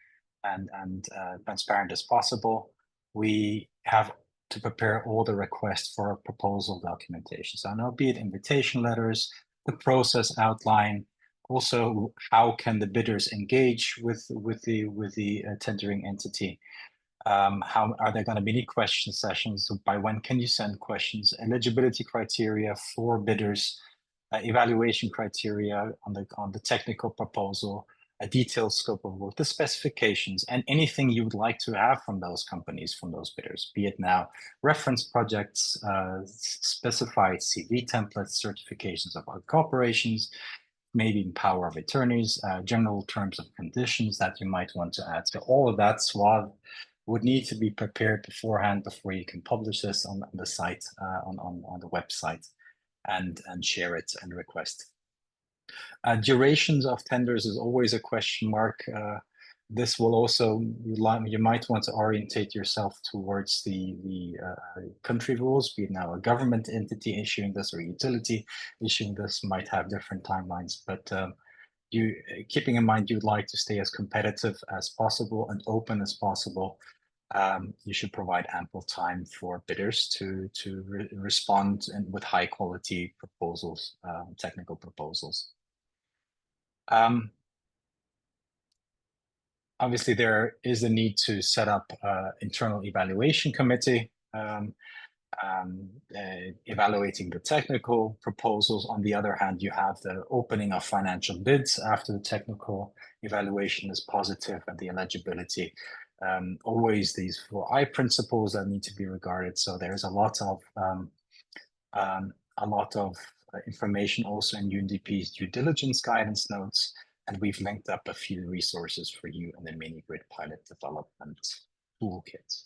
and transparent as possible. We have to prepare all the requests for proposal documentation. So now, be it invitation letters, the process outline, also how can the bidders engage with the tendering entity. How are there going to be any question sessions? By when can you send questions? Eligibility criteria for bidders, evaluation criteria on the technical proposal, a detailed scope of work, the specifications, and anything you would like to have from those companies, from those bidders, be it now reference projects, specified CV templates, certifications of our corporations, maybe power of attorneys, general terms of conditions that you might want to add. So all of that SWOT would need to be prepared beforehand before you can publish this on the site, on the website. and share it and request. Durations of tenders is always a question mark. This will also, you might want to orientate yourself towards the country rules, be it now a government entity issuing this or utility issuing this might have different timelines, but you keeping in mind you'd like to stay as competitive as possible and open as possible. You should provide ample time for bidders to respond and with high quality proposals, technical proposals. Obviously, there is a need to set up internal evaluation committee, evaluating the technical proposals. On the other hand, you have the opening of financial bids after the technical evaluation is positive and the eligibility. Always these 4I principles that need to be regarded. So there's a lot of information also in UNDP's due diligence guidance notes. And we've linked up a few resources for you in the Minigrid pilot development toolkit.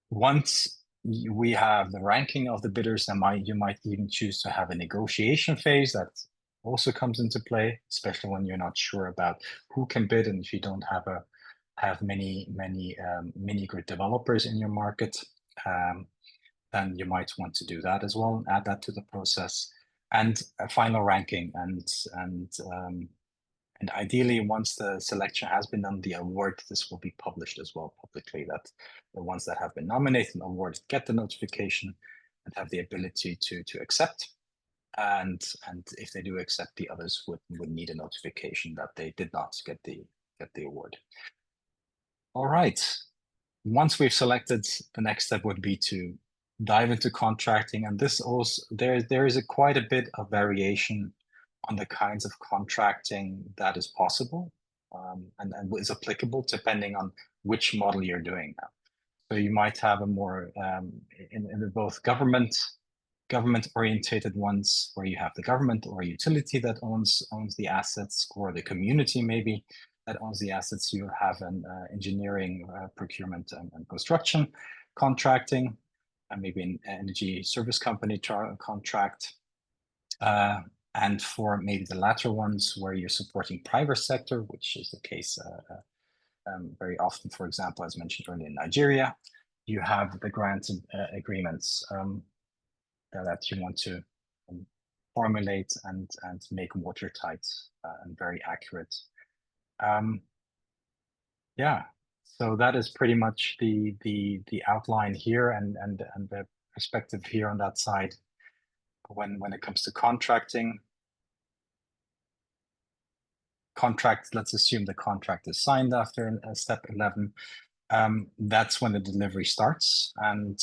Once we have the ranking of the bidders, then you might even choose to have a negotiation phase that also comes into play, especially when you're not sure about who can bid and if you don't have many Minigrid developers in your market, then you might want to do that as well and add that to the process. And a final ranking, and ideally, once the selection has been done, the award, this will be published as well publicly, that the ones that have been nominated and awarded get the notification and have the ability to accept. And if they do accept, the others would need a notification that they did not get the award. All right. Once we've selected, the next step would be to dive into contracting, and this also there is quite a bit of variation on the kinds of contracting that is possible and is applicable depending on which model you're doing now. So you might have a more in both government orientated ones where you have the government or utility that owns the assets, or the community maybe that owns the assets. You have an engineering, procurement and construction contracting, and maybe an energy service company contract. And for maybe the latter ones where you're supporting private sector, which is the case very often, for example, as mentioned earlier in Nigeria, you have the grant agreements that you want to formulate and make watertight and very accurate. Yeah. So that is pretty much the outline here and the perspective here on that side when it comes to contracting. Let's assume the contract is signed after step 11. That's when the delivery starts, and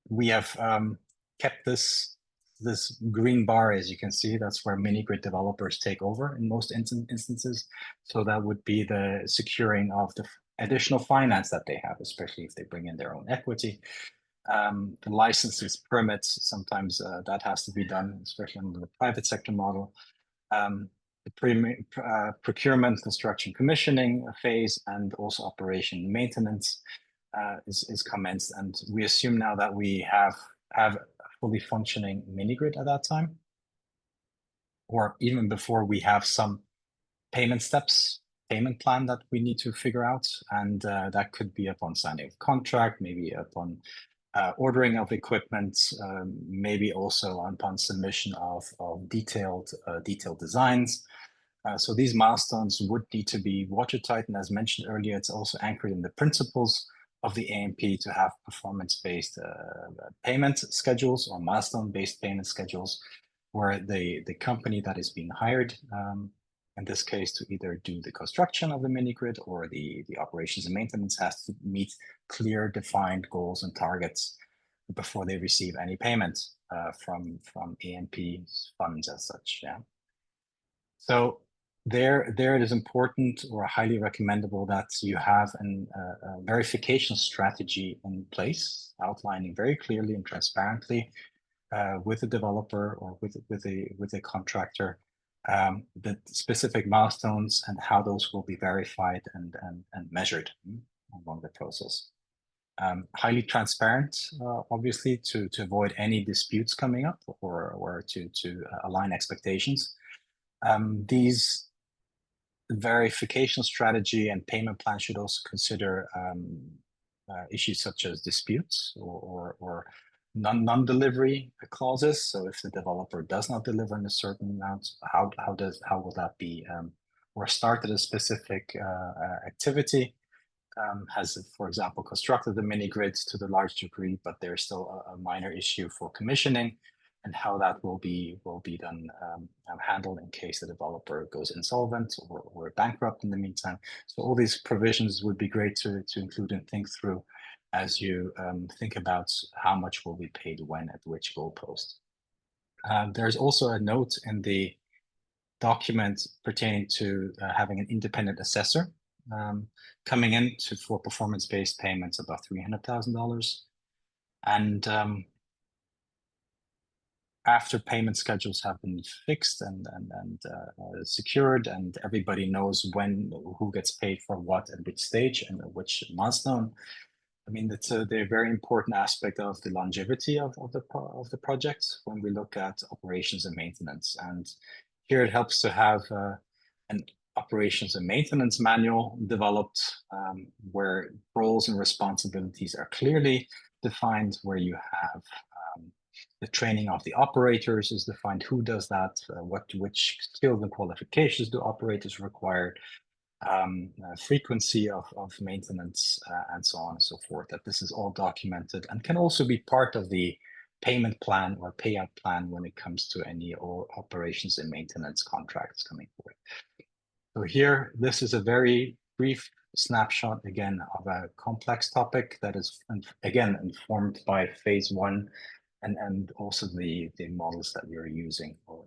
we have kept this green bar, as you can see. That's where Minigrid developers take over in most instances. So that would be the securing of the additional finance that they have, especially if they bring in their own equity. The licenses, permits, sometimes that has to be done, especially under the private sector model. The procurement, construction, commissioning phase, and also operation and maintenance is commenced. And we assume now that we have a fully functioning Minigrid at that time, or even before we have some payment steps, payment plan that we need to figure out. And that could be upon signing of contract, maybe upon ordering of equipment, maybe also upon submission of detailed designs. So these milestones would need to be watertight, and as mentioned earlier, it's also anchored in the principles of the AMP to have performance-based payment schedules or milestone-based payment schedules, where the company that is being hired, in this case, to either do the construction of the Minigrid or the operations and maintenance, has to meet clear, defined goals and targets before they receive any payment from AMP funds as such. Yeah. So there it is important or highly recommendable that you have a verification strategy in place, outlining very clearly and transparently with the developer or with a contractor the specific milestones and how those will be verified and measured along the process. highly transparent, obviously, to avoid any disputes coming up or to align expectations. These verification strategy and payment plan should also consider issues such as disputes or non-delivery clauses. So if the developer does not deliver in a certain amount, how will that be or started a specific activity? Has, for example, constructed the mini grids to the large degree, but there's still a minor issue for commissioning, and how that will be done handled in case the developer goes insolvent or bankrupt in the meantime. So all these provisions would be great to include and think through as you think about how much will be paid when at which goalpost. There's also a note in the document pertaining to having an independent assessor coming in for performance-based payments above $300,000. And after payment schedules have been fixed and secured, and everybody knows who gets paid for what at which stage and at which milestone, I mean, it's a very important aspect of the longevity of the project when we look at operations and maintenance. And here it helps to have an operations and maintenance manual developed where roles and responsibilities are clearly defined, where you have the training of the operators is defined, who does that, which skills and qualifications do operators require, frequency of maintenance, and so on and so forth, that this is all documented and can also be part of the payment plan or payout plan when it comes to any operations and maintenance contracts coming forward. So here, this is a very brief snapshot again of a complex topic that is again informed by phase one and also the models that you're using or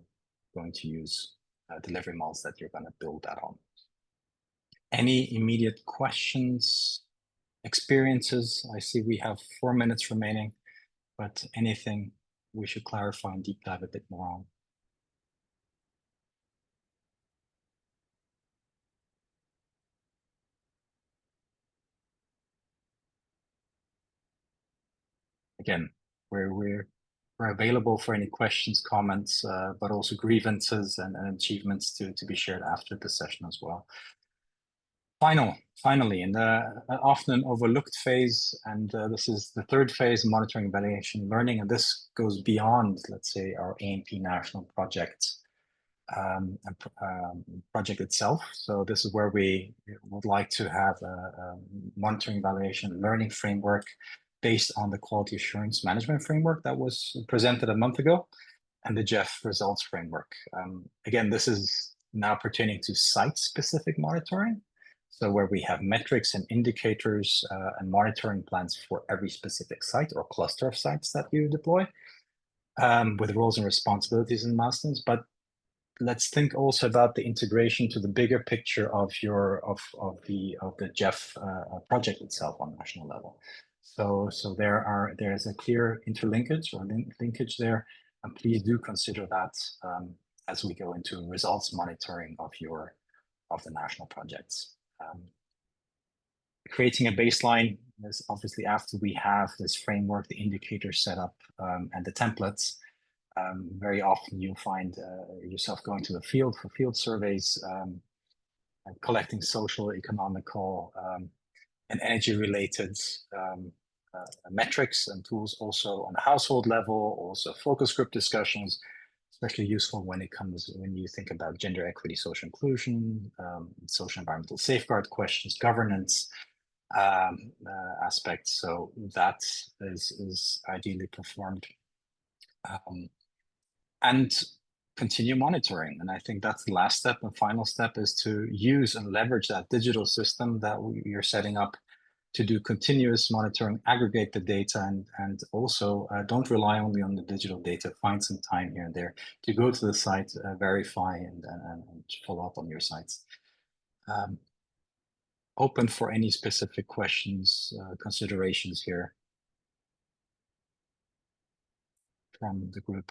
going to use, delivery models that you're going to build that on. Any immediate questions, experiences? I see we have 4 minutes remaining, but anything we should clarify and deep dive a bit more on? Again, we're available for any questions, comments, but also grievances and achievements to be shared after the session as well. Finally, in the often overlooked phase, and this is the third phase, monitoring, evaluation, learning, and this goes beyond, let's say, our AMP national project project itself. So this is where we would like to have a monitoring, evaluation, learning framework based on the quality assurance management framework that was presented a month ago, and the GEF results framework. Again, this is now pertaining to site-specific monitoring. So where we have metrics and indicators and monitoring plans for every specific site or cluster of sites that you deploy, with roles and responsibilities and milestones. But let's think also about the integration to the bigger picture of the GEF project itself on national level. So there's a clear interlinkage or linkage there, and please do consider that as we go into results monitoring of the national projects. Creating a baseline is obviously after we have this framework, the indicators set up, and the templates. Very often you'll find yourself going to the field for field surveys, and collecting social, economical, and energy-related metrics and tools also on the household level, also focus group discussions, especially useful when you think about gender equity, social inclusion, social environmental safeguard questions, governance aspects. So that is ideally performed. And continue monitoring. And I think that's the last step and final step, is to use and leverage that digital system that you're setting up to do continuous monitoring, aggregate the data, and also don't rely only on the digital data. Find some time here and there to go to the site, verify, and follow up on your sites. Open for any specific questions, considerations here from the group.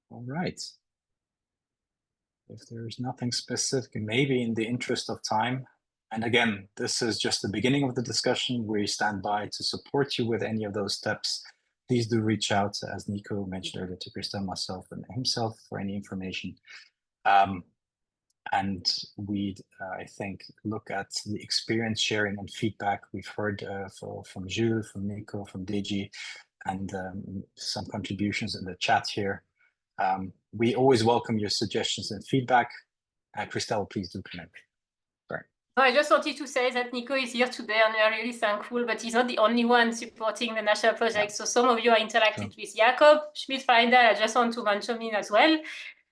All right. If there's nothing specific, maybe in the interest of time, and again, this is just the beginning of the discussion. We stand by to support you with any of those steps. Please do reach out, as Nico mentioned earlier, to Christelle, myself, and himself for any information. And we'd, I think, look at the experience sharing and feedback we've heard from Jules, from Nico, from Deji, and some contributions in the chat here. We always welcome your suggestions and feedback. Christelle, please do connect. Sorry. I just wanted to say that Nico is here today and we are really thankful, but he's not the only one supporting the national project. So some of you are interacted with Jakob Schmidt-Finder. I just want to mention him as well.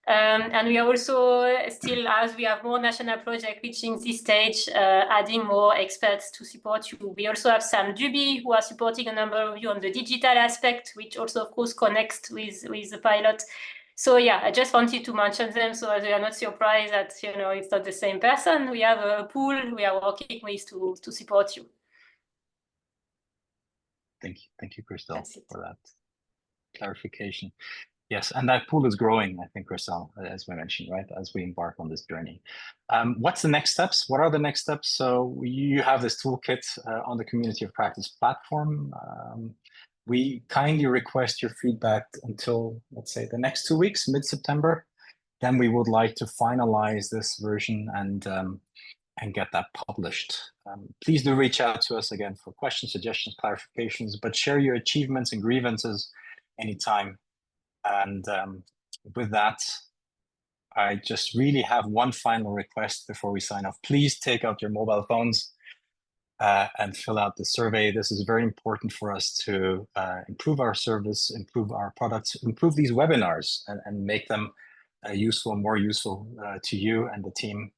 And we are also still, as we have more national projects reaching this stage, adding more experts to support you. We also have Sam Duby, who are supporting a number of you on the digital aspect, which also, of course, connects with the pilot. So yeah, I just wanted to mention them so that you are not surprised that, you know, it's not the same person. We have a pool we are working with to support you. Thank you, Christelle, for that clarification. Yes, and that pool is growing, I think, Christelle, as we mentioned, right, as we embark on this journey. What's the next steps? What are the next steps? So you have this toolkit on the Community of Practice platform. We kindly request your feedback until, let's say, the next 2 weeks, mid-September. Then we would like to finalize this version and get that published. Please do reach out to us again for questions, suggestions, clarifications, but share your achievements and grievances anytime. And with that, I just really have one final request before we sign off. Please take out your mobile phones and fill out the survey. This is very important for us to improve our service, improve our products, improve these webinars, and make them more useful to you and the team,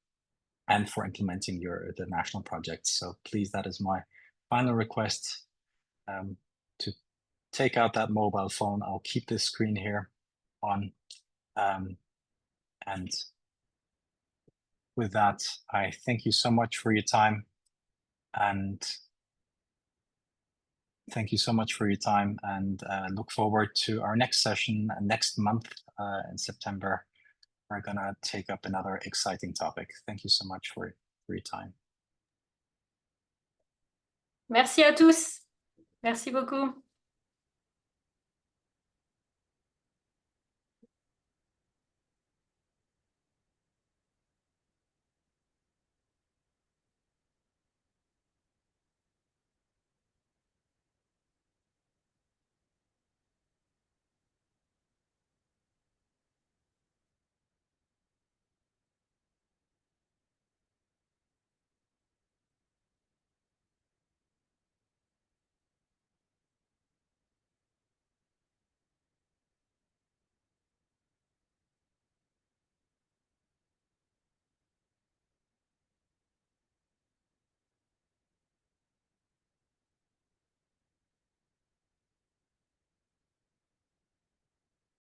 and for implementing the national projects. So please, that is my final request, to take out that mobile phone. I'll keep this screen here on. And with that, I thank you so much for your time. And thank you so much for your time, and look forward to our next session next month in September. We're gonna take up another exciting topic. Thank you so much for your time. Merci à tous. Merci beaucoup.